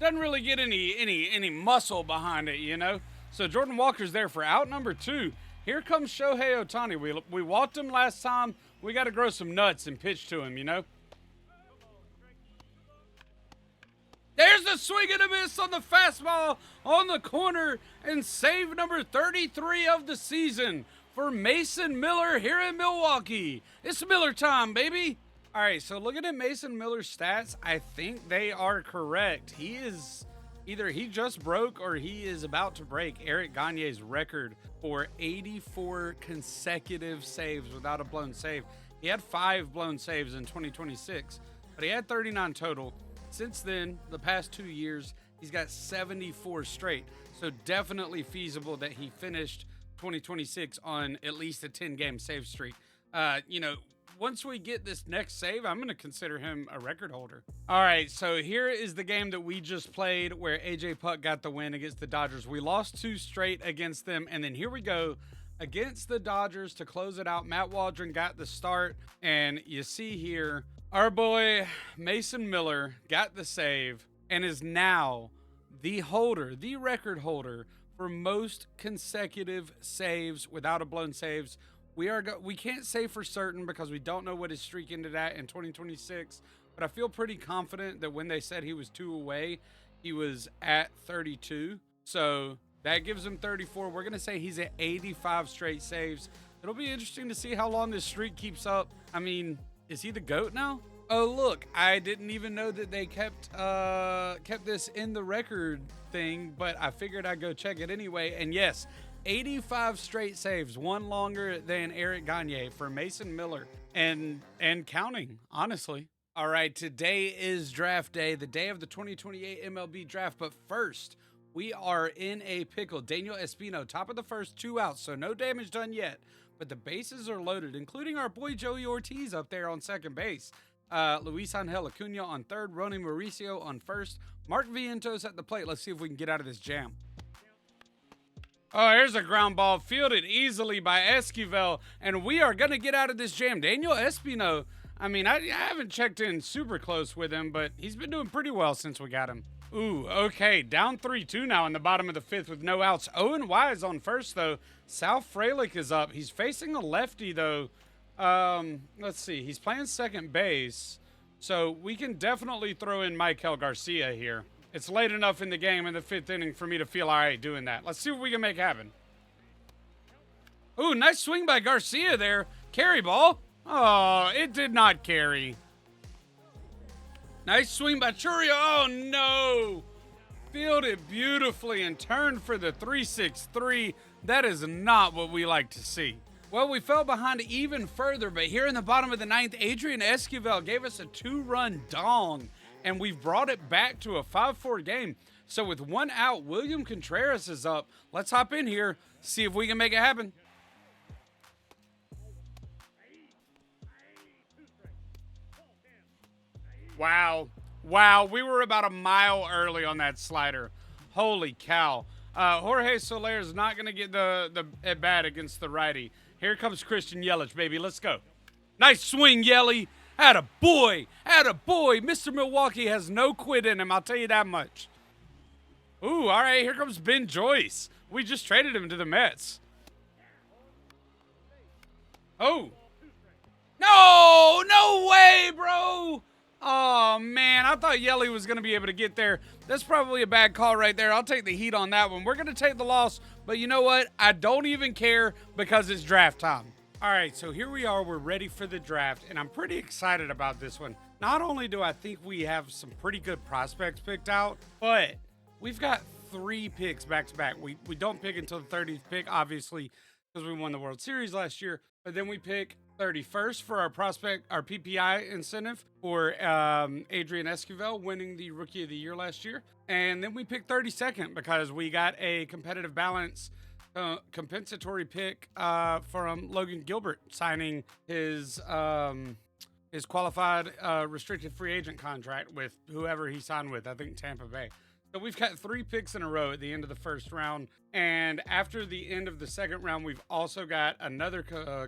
doesn't really get any muscle behind it, you know? So Jordan Walker's there for out number 2. Here comes Shohei Ohtani. We walked him last time. We got to grow some nuts and pitch to him, you know? There's the swing and a miss on the fastball on the corner, and save number 33 of the season for Mason Miller here in Milwaukee. It's Miller time, baby. All right, so looking at Mason Miller's stats, I think they are correct. He is either he just broke or he is about to break Eric Gagne's record for 84 consecutive saves without a blown save. He had 5 blown saves in 2026, but he had 39 total. Since then, the past 2 years, he's got 74 straight. So definitely feasible that he finished 2026 on at least a 10-game save streak. You know, once we get this next save, I'm going to consider him a record holder. All right, so here is the game that we just played where A.J. Puck got the win against the Dodgers. We lost 2 straight against them, and then here we go against the Dodgers to close it out. Matt Waldron got the start, and you see here, our boy Mason Miller got the save and is now the holder, the record holder for most consecutive saves without a blown saves. We can't say for certain because we don't know what his streak ended at in 2026, but I feel pretty confident that when they said he was 2 away, he was at 32. So that gives him 34. We're going to say he's at 85 straight saves. It'll be interesting to see how long this streak keeps up. I mean, is he the GOAT now? Oh, look, I didn't even know that they kept this in the record thing, but I figured I'd go check it anyway. And yes, 85 straight saves, 1 longer than Eric Gagne for Mason Miller, and counting, honestly. All right, today is draft day, the day of the 2028 MLB draft. But first, we are in a pickle. Daniel Espino, top of the first, 2 outs, so no damage done yet. But the bases are loaded, including our boy Joey Ortiz up there on second base. Luis Angel Acuna on third, Ronny Mauricio on first, Mark Vientos at the plate. Let's see if we can get out of this jam. Oh, here's a ground ball fielded easily by Esquivel, and we are going to get out of this jam. Daniel Espino, I mean, I haven't checked in super close with him, but he's been doing pretty well since we got him. Ooh, okay, down 3-2 now in the bottom of the 5th with no outs. Owen Wise on first, though. Sal Frelick is up. He's facing a lefty, though. Let's see. He's playing second base, so we can definitely throw in Michael Garcia here. It's late enough in the game in the 5th inning for me to feel all right doing that. Let's see what we can make happen. Ooh, nice swing by Garcia there. Carry ball. Oh, it did not carry. Nice swing by Churio. Oh, no. Fielded beautifully and turned for the 3-6-3. That is not what we like to see. Well, we fell behind even further, but here in the bottom of the ninth, Adrian Esquivel gave us a 2-run dong, and we've brought it back to a 5-4 game. So with 1 out, William Contreras is up. Let's hop in here, see if we can make it happen. Wow. Wow, we were about a mile early on that slider. Holy cow. Jorge Soler is not going to get the at bat against the righty. Here comes Christian Yelich, baby. Let's go. Nice swing, Yelly. Atta boy. Atta boy. Mr. Milwaukee has no quit in him, I'll tell you that much. Ooh, all right, here comes Ben Joyce. We just traded him to the Mets. Oh. No way, bro. Oh, man, I thought Yelly was going to be able to get there. That's probably a bad call right there. I'll take the heat on that one. We're going to take the loss, but you know what? I don't even care because it's draft time. All right, so here we are. We're ready for the draft, and I'm pretty excited about this one. Not only do I think we have some pretty good prospects picked out, but we've got 3 picks back-to-back. We don't pick until the 30th pick, obviously, because we won the World Series last year, but then we pick 31st for our prospect, our PPI incentive for Adrian Esquivel winning the Rookie of the Year last year. And then we picked 32nd because we got a competitive balance compensatory pick from Logan Gilbert signing his qualified restricted free agent contract with whoever he signed with, I think Tampa Bay. So we've got 3 picks in a row at the end of the first round. And after the end of the second round, we've also got another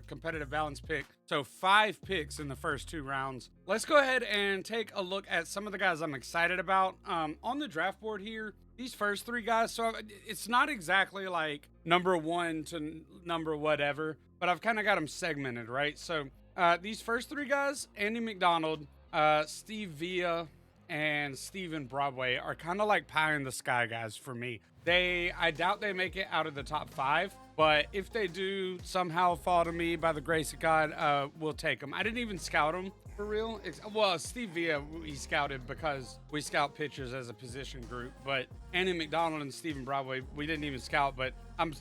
competitive balance pick. So 5 picks in the first 2 rounds. Let's go ahead and take a look at some of the guys I'm excited about. On the draft board here, these first 3 guys, so it's not exactly like number 1 to number whatever, but I've kind of got them segmented, right? So these first 3 guys, Andy McDonald, Steve Villa, and Stephen Broadway are kind of like pie in the sky guys for me. I doubt they make it out of the top 5, but if they do somehow fall to me by the grace of God, we'll take them. I didn't even scout them for real. Well, Steve Villa, he scouted because we scout pitchers as a position group, but Andy McDonald and Stephen Broadway, we didn't even scout, but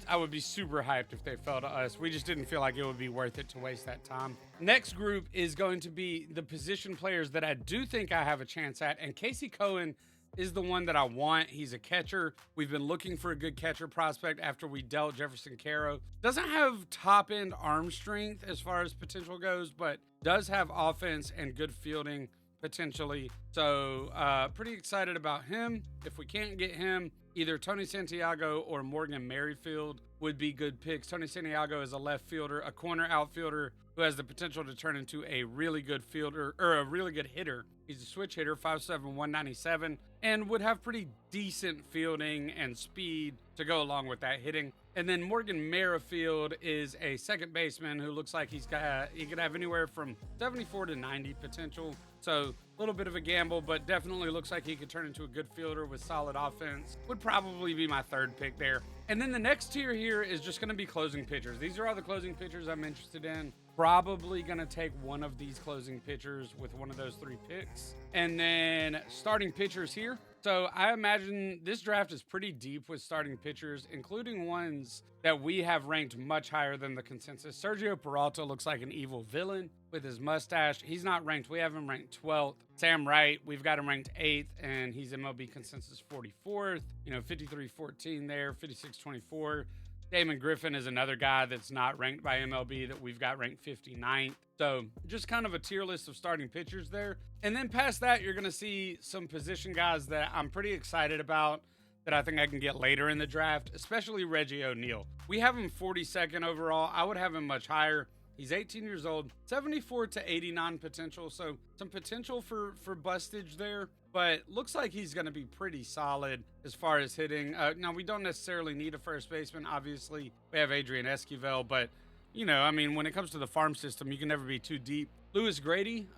I would be super hyped if they fell to us. We just didn't feel like it would be worth it to waste that time. Next group is going to be the position players that I do think I have a chance at, and Casey Cohen is the one that I want. He's a catcher. We've been looking for a good catcher prospect after we dealt Jefferson Caro. Doesn't have top-end arm strength as far as potential goes, but does have offense and good fielding potentially. So pretty excited about him. If we can't get him, either Tony Santiago or Morgan Merrifield would be good picks. Tony Santiago is a left fielder, a corner outfielder who has the potential to turn into a really good fielder or a really good hitter. He's a switch hitter, 5'7", 197, and would have pretty decent fielding and speed to go along with that hitting. And then Morgan Merrifield is a second baseman who looks like he could have anywhere from 74 to 90 potential. So a little bit of a gamble, but definitely looks like he could turn into a good fielder with solid offense. Would probably be my 3rd pick there. And then the next tier here is just going to be closing pitchers. These are all the closing pitchers I'm interested in. Probably going to take one of these closing pitchers with one of those 3 picks. And then starting pitchers here. So I imagine this draft is pretty deep with starting pitchers, including ones that we have ranked much higher than the consensus. Sergio Peralta looks like an evil villain with his mustache. He's not ranked. We have him ranked 12th. Sam Wright, we've got him ranked 8th, and he's MLB consensus 44th. 53-14 there, 56-24. Damon Griffin is another guy that's not ranked by MLB that we've got ranked 59th. So just kind of a tier list of starting pitchers there. And then past that, you're going to see some position guys that I'm pretty excited about that I think I can get later in the draft, especially Reggie O'Neill. We have him 42nd overall. I would have him much higher. He's 18 years old, 74 to 89 potential. So some potential for bustage there, but looks like he's going to be pretty solid as far as hitting. Now, we don't necessarily need a first baseman. Obviously, we have Adrian Esquivel, but when it comes to the farm system, you can never be too deep. Lewis Grady,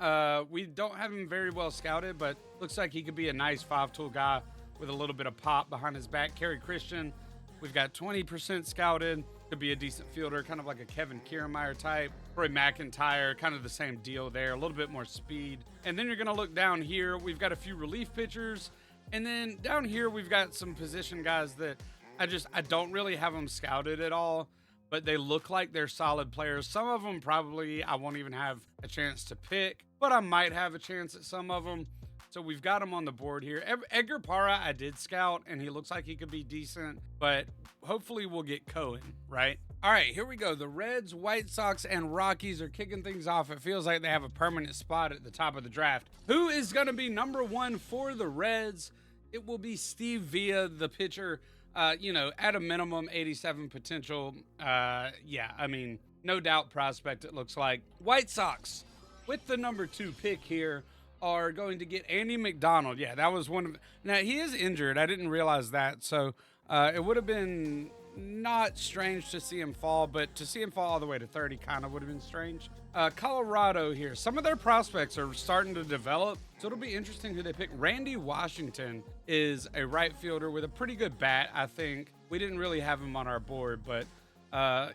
we don't have him very well scouted, but looks like he could be a nice 5-tool guy with a little bit of pop behind his back. Kerry Christian, we've got 20% scouted. Could be a decent fielder, kind of like a Kevin Kiermaier type. Roy McIntyre, kind of the same deal there, a little bit more speed. And then you're going to look down here. We've got a few relief pitchers. And then down here, we've got some position guys that I don't really have them scouted at all, but they look like they're solid players. Some of them probably I won't even have a chance to pick, but I might have a chance at some of them. So we've got him on the board here. Edgar Parra, I did scout, and he looks like he could be decent, but hopefully we'll get Cohen, right? All right, here we go. The Reds, White Sox, and Rockies are kicking things off. It feels like they have a permanent spot at the top of the draft. Who is going to be number one for the Reds? It will be Steve Villa, the pitcher. At a minimum, 87 potential. Yeah, I mean, no doubt prospect, it looks like. White Sox, with the number 2 pick here, are going to get Andy McDonald. Yeah, that was one of... Now, he is injured. I didn't realize that. So, it would have been not strange to see him fall, but to see him fall all the way to 30 kind of would have been strange. Colorado here. Some of their prospects are starting to develop, so it'll be interesting who they pick. Randy Washington is a right fielder with a pretty good bat, I think. We didn't really have him on our board, but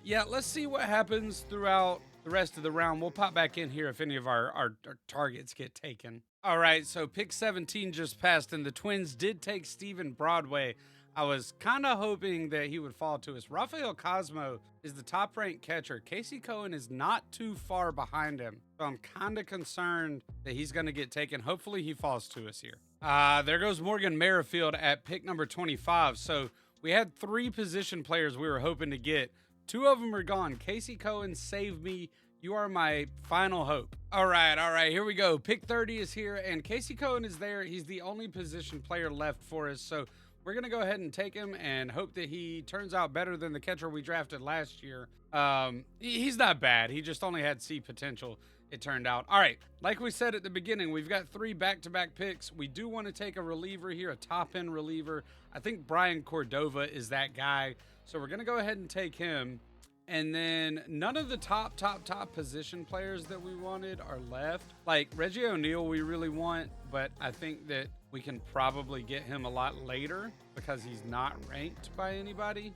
yeah, let's see what happens throughout the rest of the round. We'll pop back in here if any of our targets get taken. All right, so pick 17 just passed, and the Twins did take Stephen Broadway. I was kind of hoping that he would fall to us. Rafael Cosmo is the top-ranked catcher. Casey Cohen is not too far behind him, so I'm kind of concerned that he's going to get taken. Hopefully he falls to us here. There goes Morgan Merrifield at pick number 25. So we had 3 position players we were hoping to get. 2 of them are gone. Casey Cohen, save me. You are my final hope. All right, here we go. Pick 30 is here, and Casey Cohen is there. He's the only position player left for us, so we're going to go ahead and take him and hope that he turns out better than the catcher we drafted last year. He's not bad. He just only had C potential, it turned out. All right, like we said at the beginning, we've got 3 back-to-back picks. We do want to take a reliever here, a top-end reliever. I think Brian Cordova is that guy, so we're going to go ahead and take him. And then none of the top position players that we wanted are left. Like Reggie O'Neill we really want, but I think that we can probably get him a lot later because he's not ranked by anybody.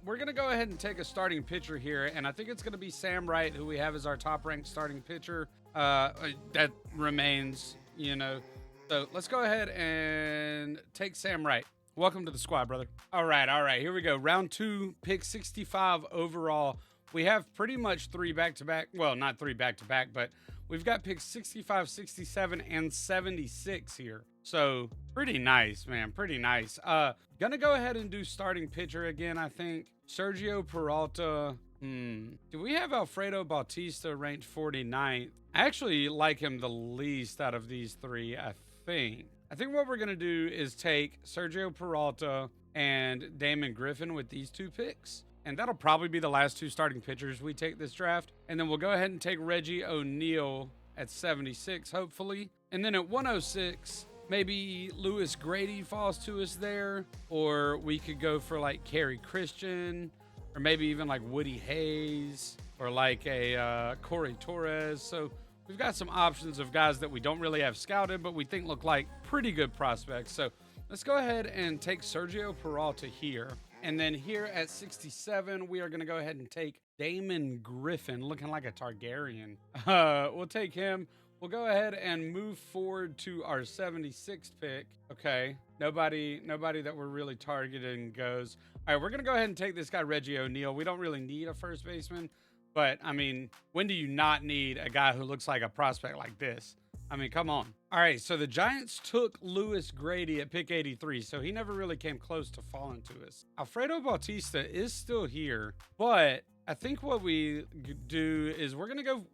We're going to go ahead and take a starting pitcher here, and I think it's going to be Sam Wright, who we have as our top-ranked starting pitcher. That remains, So let's go ahead and take Sam Wright. Welcome to the squad, brother. All right. Here we go. Round 2, pick 65 overall. We have pretty much 3 back-to-back. Well, not 3 back-to-back, but we've got picks 65, 67, and 76 here. So pretty nice, man. Pretty nice. Gonna go ahead and do starting pitcher again, I think. Sergio Peralta. Do we have Alfredo Bautista ranked 49th? I actually like him the least out of these 3, I think. I think what we're going to do is take Sergio Peralta and Damon Griffin with these 2 picks. And that'll probably be the last 2 starting pitchers we take this draft. And then we'll go ahead and take Reggie O'Neill at 76, hopefully. And then at 106, maybe Lewis Grady falls to us there. Or we could go for like Kerry Christian, or maybe even like Woody Hayes, or like a Corey Torres. So we've got some options of guys that we don't really have scouted, but we think look like pretty good prospects. So let's go ahead and take Sergio Peralta here. And then here at 67, we are going to go ahead and take Damon Griffin, looking like a Targaryen. We'll take him. We'll go ahead and move forward to our 76th pick. Okay, nobody that we're really targeting goes. All right, we're going to go ahead and take this guy, Reggie O'Neill. We don't really need a first baseman. But, I mean, when do you not need a guy who looks like a prospect like this? I mean, come on. All right, so the Giants took Lewis Grady at pick 83, so he never really came close to falling to us. Alfredo Bautista is still here, but I think what we do is we're gonna go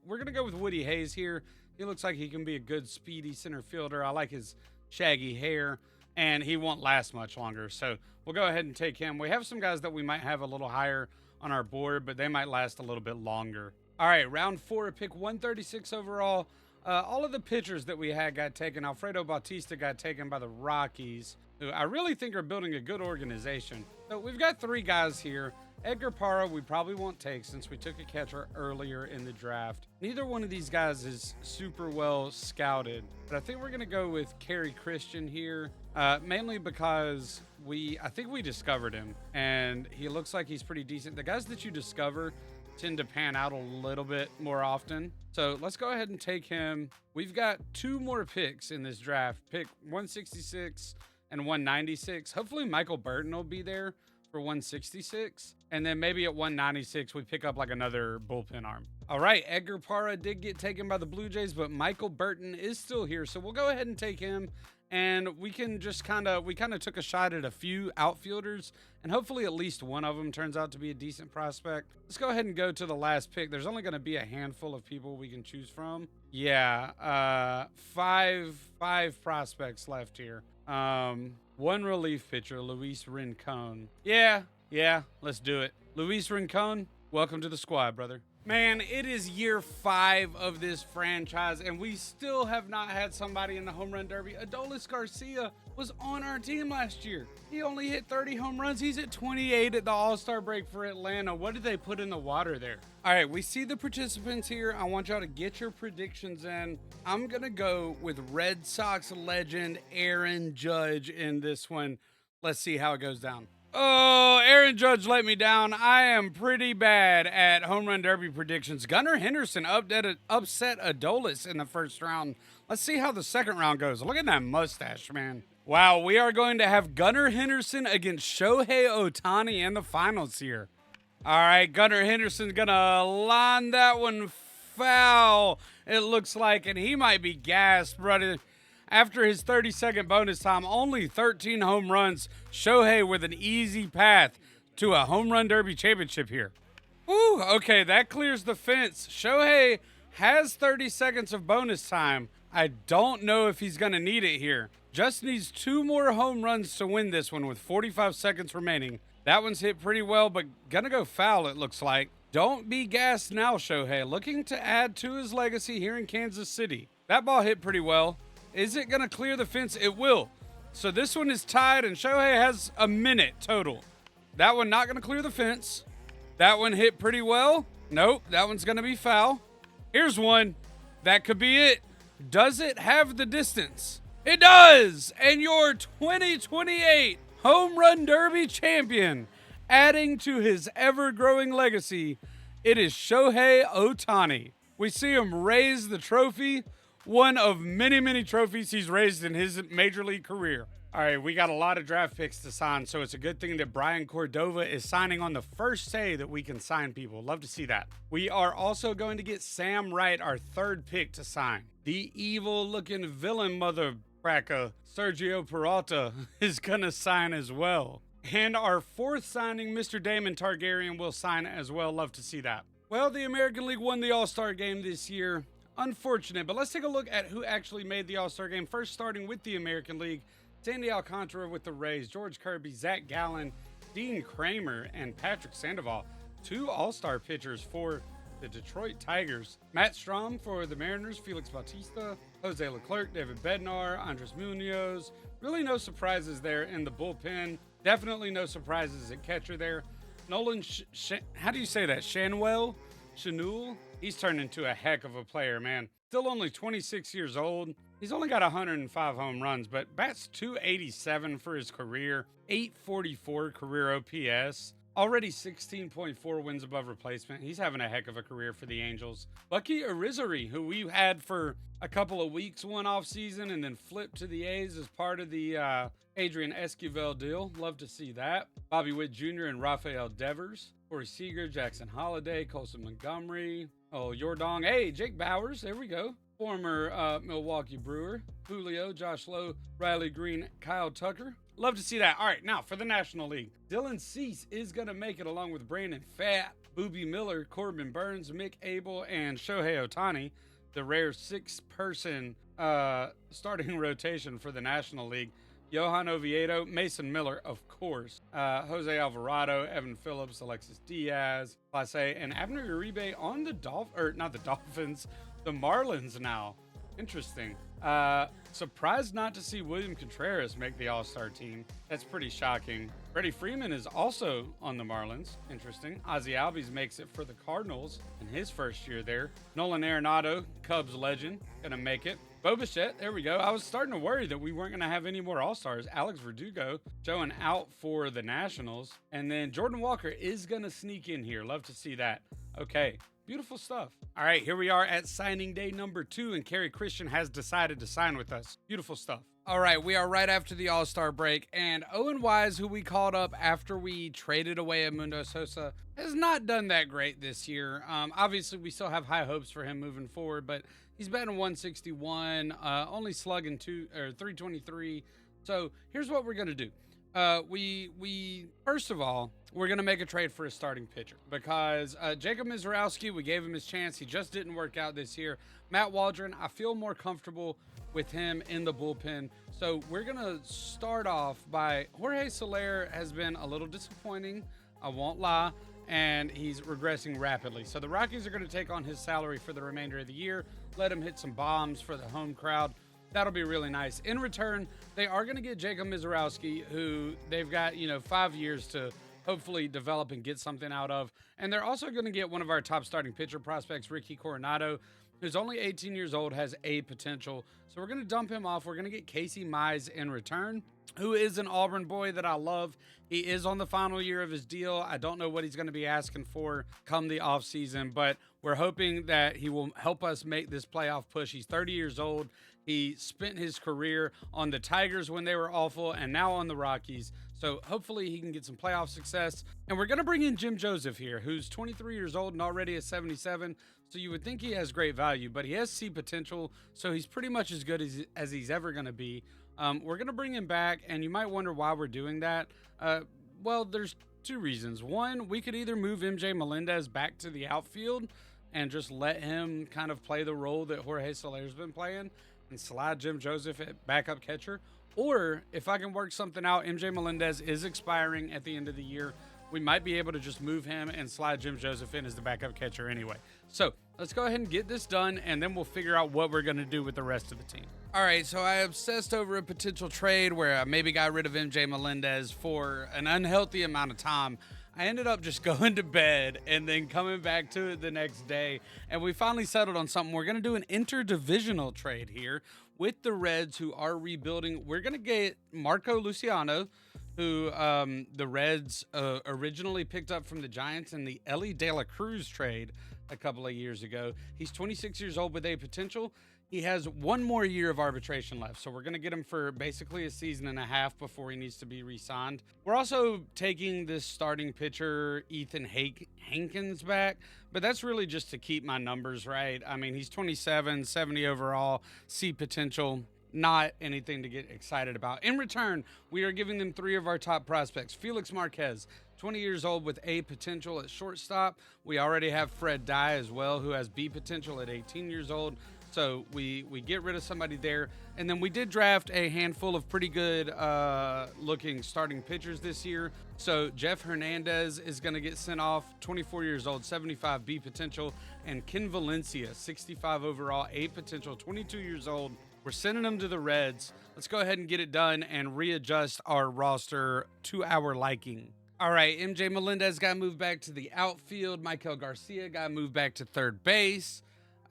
with Woody Hayes here. He looks like he can be a good speedy center fielder. I like his shaggy hair, and he won't last much longer. So we'll go ahead and take him. We have some guys that we might have a little higher on our board, but they might last a little bit longer. All right, round 4, pick 136 overall. All of the pitchers that we had got taken. Alfredo Bautista got taken by the Rockies, who I really think are building a good organization. So we've got 3 guys here. Edgar Parra, we probably won't take since we took a catcher earlier in the draft. Neither one of these guys is super well scouted, but I think we're going to go with Kerry Christian here, mainly because I think we discovered him, and he looks like he's pretty decent. The guys that you discover tend to pan out a little bit more often. So let's go ahead and take him. We've got 2 more picks in this draft. Pick 166 and 196. Hopefully Michael Burton will be there for 166. And then maybe at 196, we pick up like another bullpen arm. All right, Edgar Parra did get taken by the Blue Jays, but Michael Burton is still here. So we'll go ahead and take him. And we can just we kind of took a shot at a few outfielders, and hopefully at least one of them turns out to be a decent prospect. Let's go ahead and go to the last pick. There's only going to be a handful of people we can choose from. Yeah, five prospects left here. One relief pitcher, Luis Rincon. Yeah, let's do it. Luis Rincon, welcome to the squad, brother. Man, it is year 5 of this franchise, and we still have not had somebody in the home run derby. Adolis Garcia was on our team last year. He only hit 30 home runs. He's at 28 at the All-Star break for Atlanta. What did they put in the water there? All right, we see the participants here. I want y'all to get your predictions in. I'm going to go with Red Sox legend Aaron Judge in this one. Let's see how it goes down. Oh, Aaron Judge let me down. I am pretty bad at home run derby predictions. Gunnar Henderson upset Adolis in the first round. Let's see how the second round goes. Look at that mustache, man. Wow, we are going to have Gunnar Henderson against Shohei Ohtani in the finals here. All right, Gunnar Henderson's going to line that one foul, it looks like, and he might be gassed, brother. After his 30-second bonus time, only 13 home runs. Shohei with an easy path to a home run derby championship here. Woo, okay, that clears the fence. Shohei has 30 seconds of bonus time. I don't know if he's going to need it here. Just needs 2 more home runs to win this one with 45 seconds remaining. That one's hit pretty well, but going to go foul, it looks like. Don't be gassed now, Shohei. Looking to add to his legacy here in Kansas City. That ball hit pretty well. Is it going to clear the fence? It will. So this one is tied, and Shohei has a minute total. That one not going to clear the fence. That one hit pretty well. Nope, that one's going to be foul. Here's one. That could be it. Does it have the distance? It does! And your 2028 Home Run Derby champion, adding to his ever-growing legacy, it is Shohei Ohtani. We see him raise the trophy. One of many, many trophies he's raised in his major league career. All right, we got a lot of draft picks to sign, so it's a good thing that Brian Cordova is signing on the first day that we can sign people. Love to see that. We are also going to get Sam Wright, our 3rd pick, to sign. The evil-looking villain mothercracker, Sergio Peralta, is going to sign as well. And our 4th signing, Mr. Damon Targaryen, will sign as well. Love to see that. Well, the American League won the All-Star game this year. Unfortunate, but let's take a look at who actually made the All-Star game. First, starting with the American League, Sandy Alcantara with the Rays, George Kirby, Zach Gallen, Dean Kramer, and Patrick Sandoval. 2 All-Star pitchers for the Detroit Tigers. Matt Strahm for the Mariners, Felix Bautista, Jose Leclerc, David Bednar, Andres Munoz. Really no surprises there in the bullpen. Definitely no surprises at catcher there. Nolan, how do you say that? Shanwell? He's turned into a heck of a player, man. Still only 26 years old. He's only got 105 home runs, but bats .287 for his career, .844 career OPS, already 16.4 wins above replacement. He's having a heck of a career for the Angels. Bucky Arizari, who we had for a couple of weeks one off season and then flipped to the A's as part of the Adrian Esquivel deal. Love to see that. Bobby Witt Jr. and Rafael Devers. Corey Seager, Jackson Holliday, Colson Montgomery, Yordong. Hey, Jake Bowers, there we go. Former Milwaukee Brewer, Julio, Josh Lowe, Riley Green, Kyle Tucker. Love to see that. All right, now for the National League. Dylan Cease is going to make it along with Brandon Pfaadt, Boobie Miller, Corbin Burns, Mick Abel, and Shohei Ohtani. The rare 6-person starting rotation for the National League. Johan Oviedo, Mason Miller, of course, Jose Alvarado, Evan Phillips, Alexis Diaz, Clase, and Abner Uribe on the Dolphins, the Marlins now. Interesting. Surprised not to see William Contreras make the All-Star team. That's pretty shocking. Freddie Freeman is also on the Marlins. Interesting. Ozzie Albies makes it for the Cardinals in his first year there. Nolan Arenado, Cubs legend, gonna make it. Bo Bichette, there we go. I was starting to worry that we weren't going to have any more All-Stars. Alex Verdugo showing out for the Nationals. And then Jordan Walker is going to sneak in here. Love to see that. Okay, beautiful stuff. All right, here we are at signing day number 2, and Kerry Christian has decided to sign with us. Beautiful stuff. All right, we are right after the All-Star break, and Owen Wise, who we called up after we traded away Edmundo Sosa, has not done that great this year. Obviously, we still have high hopes for him moving forward, but he's batting 161, only slugging 323. So here's what we're gonna do. We first of all, we're gonna make a trade for a starting pitcher because Jacob Mizorowski, we gave him his chance. He just didn't work out this year. Matt Waldron, I feel more comfortable with him in the bullpen. So we're gonna start off by Jorge Soler has been a little disappointing, I won't lie, and he's regressing rapidly. So the Rockies are gonna take on his salary for the remainder of the year, let him hit some bombs for the home crowd. That'll be really nice. In return, they are going to get Jacob Mizorowski, who they've got, 5 years to hopefully develop and get something out of. And they're also going to get one of our top starting pitcher prospects, Ricky Coronado, who's only 18 years old, has a potential. So we're going to dump him off. We're going to get Casey Mize in return, who is an Auburn boy that I love. He is on the final year of his deal. I don't know what he's going to be asking for come the offseason, but we're hoping that he will help us make this playoff push. He's 30 years old. He spent his career on the Tigers when they were awful and now on the Rockies. So hopefully he can get some playoff success. And we're going to bring in Jim Joseph here, who's 23 years old and already at 77. So you would think he has great value, but he has C potential. So he's pretty much as good as he's ever going to be. We're going to bring him back, and you might wonder why we're doing that. Well, there's two reasons. One, we could either move MJ Melendez back to the outfield and just let him kind of play the role that Jorge Soler's been playing and slide Jim Joseph at backup catcher. Or if I can work something out, MJ Melendez is expiring at the end of the year. We might be able to just move him and slide Jim Joseph in as the backup catcher anyway. So let's go ahead and get this done, and then we'll figure out what we're going to do with the rest of the team. All right, so I obsessed over a potential trade where I maybe got rid of MJ Melendez for an unhealthy amount of time. I ended up just going to bed and then coming back to it the next day, and we finally settled on something. We're going to do an interdivisional trade here with the Reds, who are rebuilding. We're going to get Marco Luciano, who the Reds originally picked up from the Giants in the Ellie De La Cruz trade a couple of years ago. He's 26 years old with a potential. He has one more year of arbitration left, so we're going to get him for basically a season and a half before he needs to be re-signed. We're also taking this starting pitcher, Ethan Hankins, back, but that's really just to keep my numbers right. I mean, he's 27, 70 overall, C potential, not anything to get excited about. In return, we are giving them 3 of our top prospects. Felix Marquez, 20 years old with A potential at shortstop. We already have Fred Dye as well, who has B potential at 18 years old. So we get rid of somebody there. And then we did draft a handful of pretty good looking starting pitchers this year. So Jeff Hernandez is going to get sent off, 24 years old, 75 B potential. And Ken Valencia, 65 overall, A potential, 22 years old. We're sending them to the Reds. Let's go ahead and get it done and readjust our roster to our liking. All right, MJ Melendez got moved back to the outfield. Michael Garcia got moved back to third base.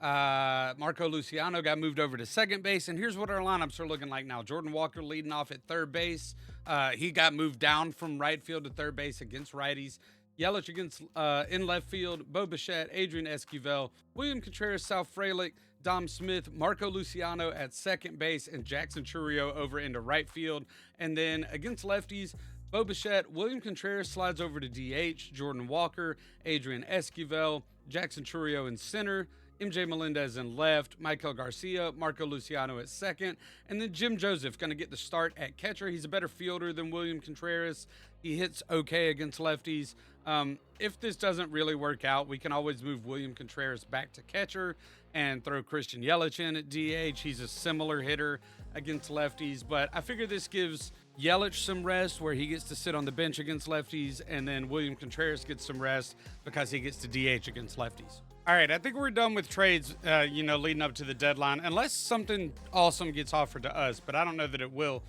Marco Luciano got moved over to second base, and here's what our lineups are looking like now. Jordan Walker leading off at third base. He got moved down from right field to third base against righties. Yelich against in left field. Bo Bichette, Adrian Esquivel, William Contreras, Sal Frelick, Dom Smith, Marco Luciano at second base, and Jackson Chourio over into right field. And then against lefties, Bo Bichette, William Contreras slides over to DH, Jordan Walker, Adrian Esquivel, Jackson Chourio in center, MJ Melendez in left, Michael Garcia, Marco Luciano at second, and then Jim Joseph going to get the start at catcher. He's a better fielder than William Contreras. He hits okay against lefties. If this doesn't really work out, we can always move William Contreras back to catcher and throw Christian Yelich in at DH. He's a similar hitter against lefties, but I figure this gives Yelich some rest where he gets to sit on the bench against lefties, and then William Contreras gets some rest because he gets to DH against lefties. All right, I think we're done with trades, leading up to the deadline, unless something awesome gets offered to us, but I don't know that it will.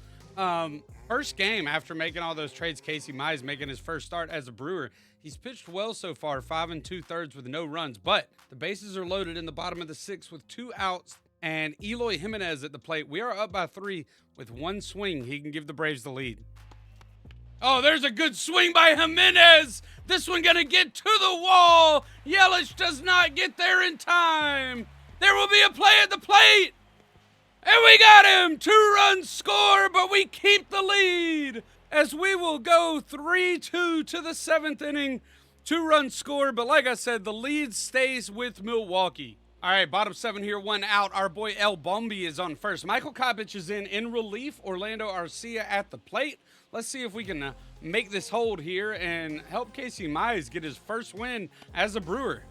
First game after making all those trades, Casey Mize making his first start as a Brewer. He's pitched well so far, 5 2/3 with no runs, but the bases are loaded in the bottom of the 6th with 2 outs, and Eloy Jimenez at the plate. We are up by 3 with 1 swing. He can give the Braves the lead. Oh, there's a good swing by Jimenez. This one gonna get to the wall. Yelich does not get there in time. There will be a play at the plate. And we got him. 2-run score, but we keep the lead as we will go 3-2 to the 7th inning. 2-run score, but like I said, the lead stays with Milwaukee. All right, bottom 7 here, 1 out. Our boy El Bombi is on first. Michael Kopech is in relief. Orlando Arcia at the plate. Let's see if we can make this hold here and help Casey Mize get his first win as a Brewer.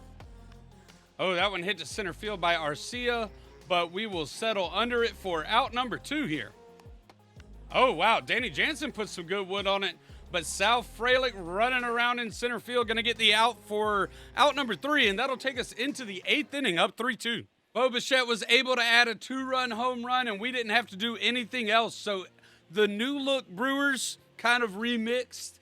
Oh, that one hit to center field by Arcia, but we will settle under it for out number 2 here. Oh, wow. Danny Jansen put some good wood on it, but Sal Frelick running around in center field, going to get the out for out number 3, and that'll take us into the 8th inning, up 3-2. Bo Bichette was able to add a 2-run home run, and we didn't have to do anything else. So the new look Brewers kind of remixed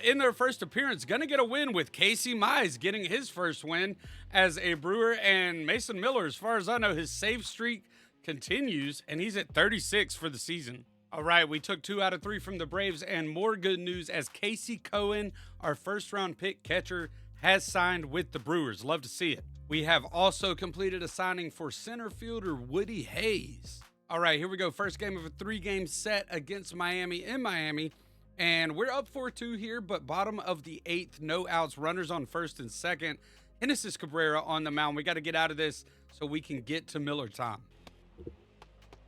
in their first appearance. Going to get a win with Casey Mize getting his first win as a Brewer, and Mason Miller, as far as I know, his save streak continues, and he's at 36 for the season. All right, we took 2 out of 3 from the Braves, and more good news as Casey Cohen, our first-round pick catcher, has signed with the Brewers. Love to see it. We have also completed a signing for center fielder Woody Hayes. All right, here we go. First game of a 3-game set against Miami in Miami, and we're up 4-2 here, but bottom of the 8th, no outs, runners on first and second. Genesis Cabrera on the mound. We got to get out of this so we can get to Miller time.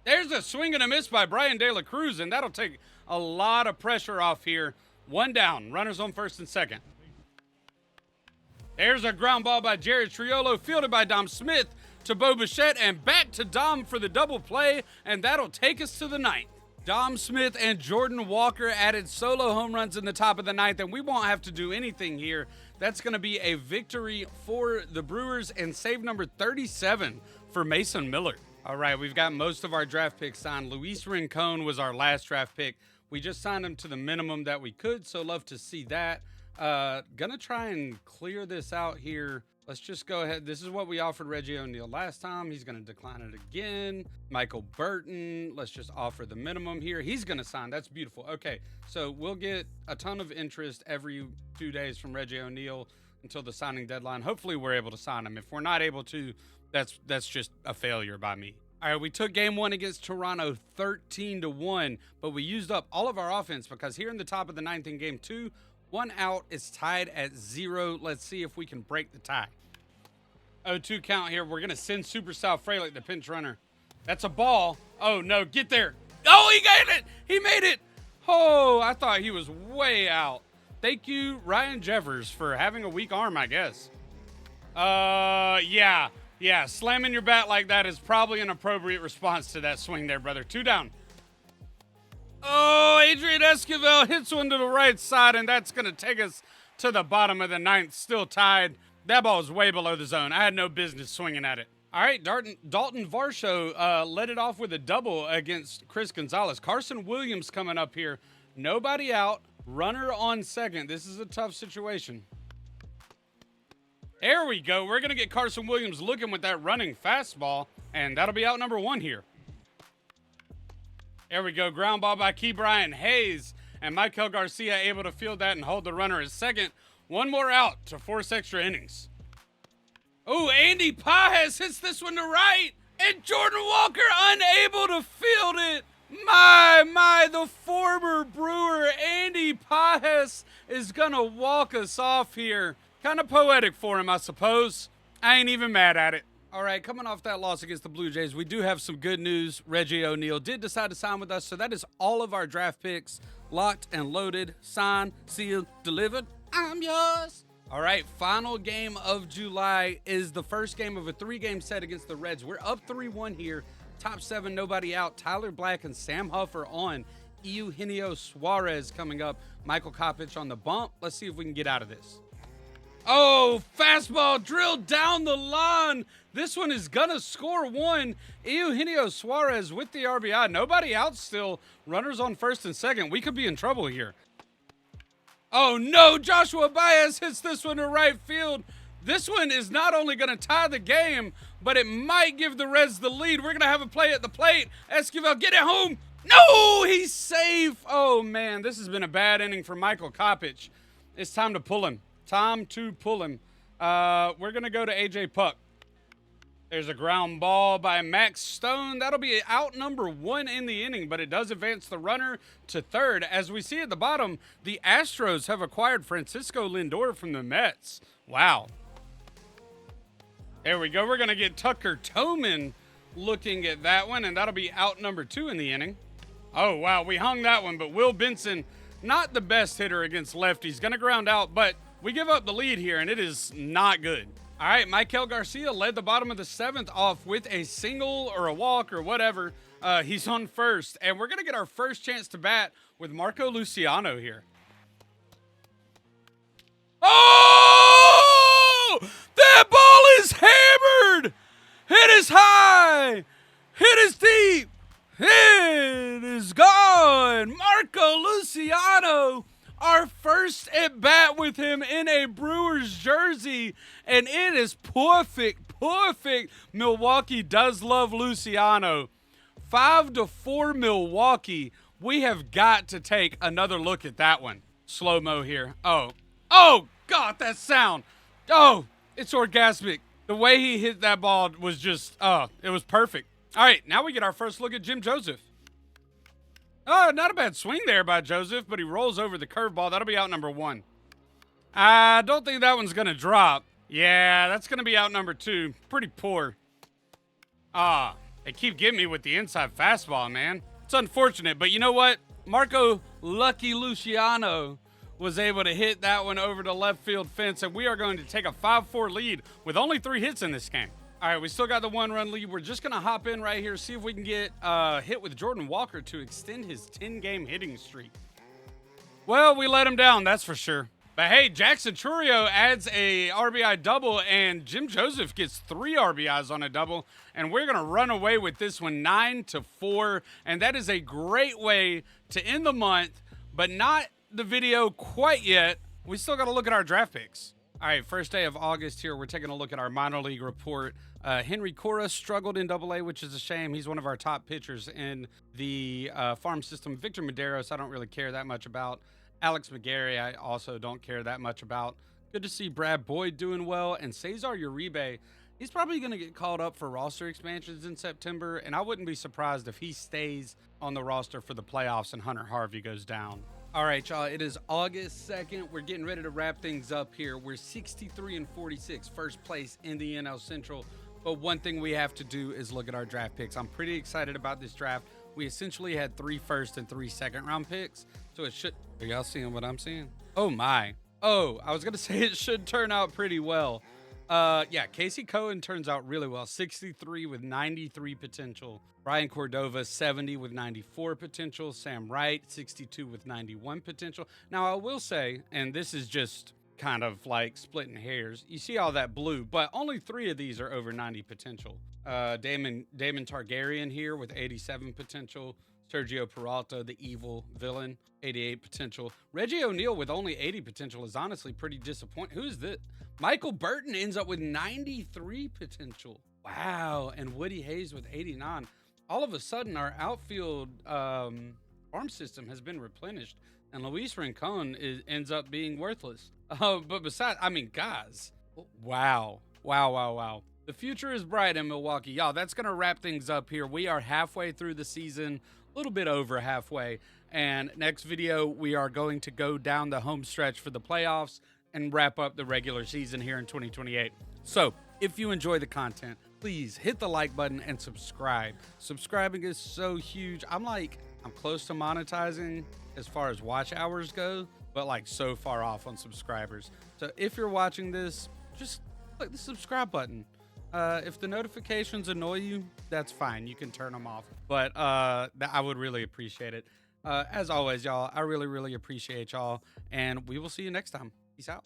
There's a swing and a miss by Brian De La Cruz, and that'll take a lot of pressure off here. 1 down, runners on first and second. There's a ground ball by Jared Triolo, fielded by Dom Smith to Bo Bichette, and back to Dom for the double play, and that'll take us to the 9th. Dom Smith and Jordan Walker added solo home runs in the top of the 9th, and we won't have to do anything here. That's going to be a victory for the Brewers and save number 37 for Mason Miller. All right, we've got most of our draft picks signed. Luis Rincon was our last draft pick. We just signed him to the minimum that we could, so love to see that. Gonna try and clear this out here. Let's just go ahead. This is what we offered Reggie O'Neill last time. He's going to decline it again. Michael Burton, let's just offer the minimum here. He's going to sign. That's beautiful. Okay, so we'll get a ton of interest every 2 days from Reggie O'Neill until the signing deadline. Hopefully we're able to sign him. If we're not able to, that's just a failure by me. All right, we took game 1 against Toronto 13-1, but we used up all of our offense because here in the top of the 9th in game 2, 1 out is tied at 0. Let's see if we can break the tie. 0-2 count here. We're going to send Super Sal Frelick, the pinch runner. That's a ball. Oh, no, get there. Oh, he got it. He made it. Oh, I thought he was way out. Thank you, Ryan Jeffers, for having a weak arm, I guess. Yeah, slamming your bat like that is probably an appropriate response to that swing there, brother. 2 down. Oh, Adrian Esquivel hits one to the right side, and that's going to take us to the bottom of the 9th, still tied. That ball is way below the zone. I had no business swinging at it. All right, Dalton Varsho led it off with a double against Chris Gonzalez. Carson Williams coming up here. Nobody out. Runner on second. This is a tough situation. There we go. We're going to get Carson Williams looking with that running fastball, and that'll be out number 1 here. There we go. Ground ball by Key Brian Hayes, and Michael Garcia able to field that and hold the runner at second. 1 more out to force extra innings. Oh, Andy Pajes hits this one to right, and Jordan Walker unable to field it. My, the former Brewer Andy Pajes is going to walk us off here. Kind of poetic for him, I suppose. I ain't even mad at it. All right, coming off that loss against the Blue Jays, we do have some good news. Reggie O'Neill did decide to sign with us, so that is all of our draft picks locked and loaded, signed, sealed, delivered. I'm yours. All right, final game of July is the first game of a 3-game set against the Reds. We're up 3-1 here. Top 7, nobody out. Tyler Black and Sam Huff are on. Eugenio Suarez coming up. Michael Kopech on the bump. Let's see if we can get out of this. Oh, fastball drilled down the line. This one is going to score 1. Eugenio Suarez with the RBI. Nobody out still. Runners on first and second. We could be in trouble here. Oh, no. Joshua Baez hits this one to right field. This one is not only going to tie the game, but it might give the Reds the lead. We're going to have a play at the plate. Esquivel, get it home. No, he's safe. Oh, man, this has been a bad inning for Michael Kopech. It's time to pull him. Time to pull him. We're going to go to A.J. Puck. There's a ground ball by Max Stone. That'll be out number 1 in the inning, but it does advance the runner to third. As we see at the bottom, the Astros have acquired Francisco Lindor from the Mets. Wow. There we go. We're going to get Tucker Toman looking at that one, and that'll be out number 2 in the inning. Oh, wow. We hung that one, but Will Benson, not the best hitter against lefties. Going to ground out, but we give up the lead here, and it is not good. All right, Michael Garcia led the bottom of the 7th off with a single or a walk or whatever. He's on first, and we're going to get our first chance to bat with Marco Luciano here. Oh! That ball is hammered! Hit is high! Hit is deep! It is gone! Marco Luciano! Our first at bat with him in a Brewers jersey, and it is perfect, perfect. Milwaukee does love Luciano. 5-4 Milwaukee. We have got to take another look at that one. Slow-mo here. Oh, God, that sound. Oh, it's orgasmic. The way he hit that ball was just, it was perfect. All right, now we get our first look at Jim Joseph. Oh, not a bad swing there by Joseph, but he rolls over the curveball. That'll be out number 1. I don't think that one's going to drop. Yeah, that's going to be out number 2. Pretty poor. They keep getting me with the inside fastball, man. It's unfortunate, but you know what? Marco Lucky Luciano was able to hit that one over the left field fence, and we are going to take a 5-4 lead with only 3 hits in this game. All right, we still got the 1-run lead. We're just going to hop in right here, see if we can get hit with Jordan Walker to extend his 10-game hitting streak. Well, we let him down, that's for sure. But hey, Jackson Chourio adds a RBI double, and Jim Joseph gets 3 RBIs on a double, and we're going to run away with this one 9-4, and that is a great way to end the month, but not the video quite yet. We still got to look at our draft picks. All right, first day of August here. We're taking a look at our minor league report. Henry Cora struggled in AA, which is a shame. He's one of our top pitchers in the farm system. Victor Medeiros, I don't really care that much about. Alex McGarry, I also don't care that much about. Good to see Brad Boyd doing well. And Cesar Uribe, he's probably going to get called up for roster expansions in September. And I wouldn't be surprised if he stays on the roster for the playoffs and Hunter Harvey goes down. All right, y'all, it is August 2nd. We're getting ready to wrap things up here. We're 63-46, first place in the NL Central. But one thing we have to do is look at our draft picks. I'm pretty excited about this draft. We essentially had 3 first and 3 second round picks. So it should, are y'all seeing what I'm seeing? Oh my. Oh, I was going to say it should turn out pretty well. Yeah, Casey Cohen turns out really well. 63 with 93 potential. Brian Cordova, 70 with 94 potential. Sam Wright, 62 with 91 potential. Now, I will say, and this is just kind of like splitting hairs, you see all that blue, but only 3 of these are over 90 potential. Damon Targaryen here with 87 potential. Sergio Peralta, the evil villain, 88 potential. Reggie O'Neill with only 80 potential is honestly pretty disappointing. Who is this? Michael Burton ends up with 93 potential. Wow. And Woody Hayes with 89. All of a sudden, our outfield farm system has been replenished, and Luis Rincon ends up being worthless. But besides, I mean, guys, wow. The future is bright in Milwaukee. Y'all, that's going to wrap things up here. We are halfway through the season, a little bit over halfway. And next video, we are going to go down the home stretch for the playoffs and wrap up the regular season here in 2028. So if you enjoy the content, please hit the like button and subscribe. Subscribing is so huge. I'm close to monetizing as far as watch hours go, but like so far off on subscribers. So if you're watching this, just click the subscribe button. If the notifications annoy you, that's fine. You can turn them off. But I would really appreciate it. As always, y'all, I really, really appreciate y'all. And we will see you next time. Peace out.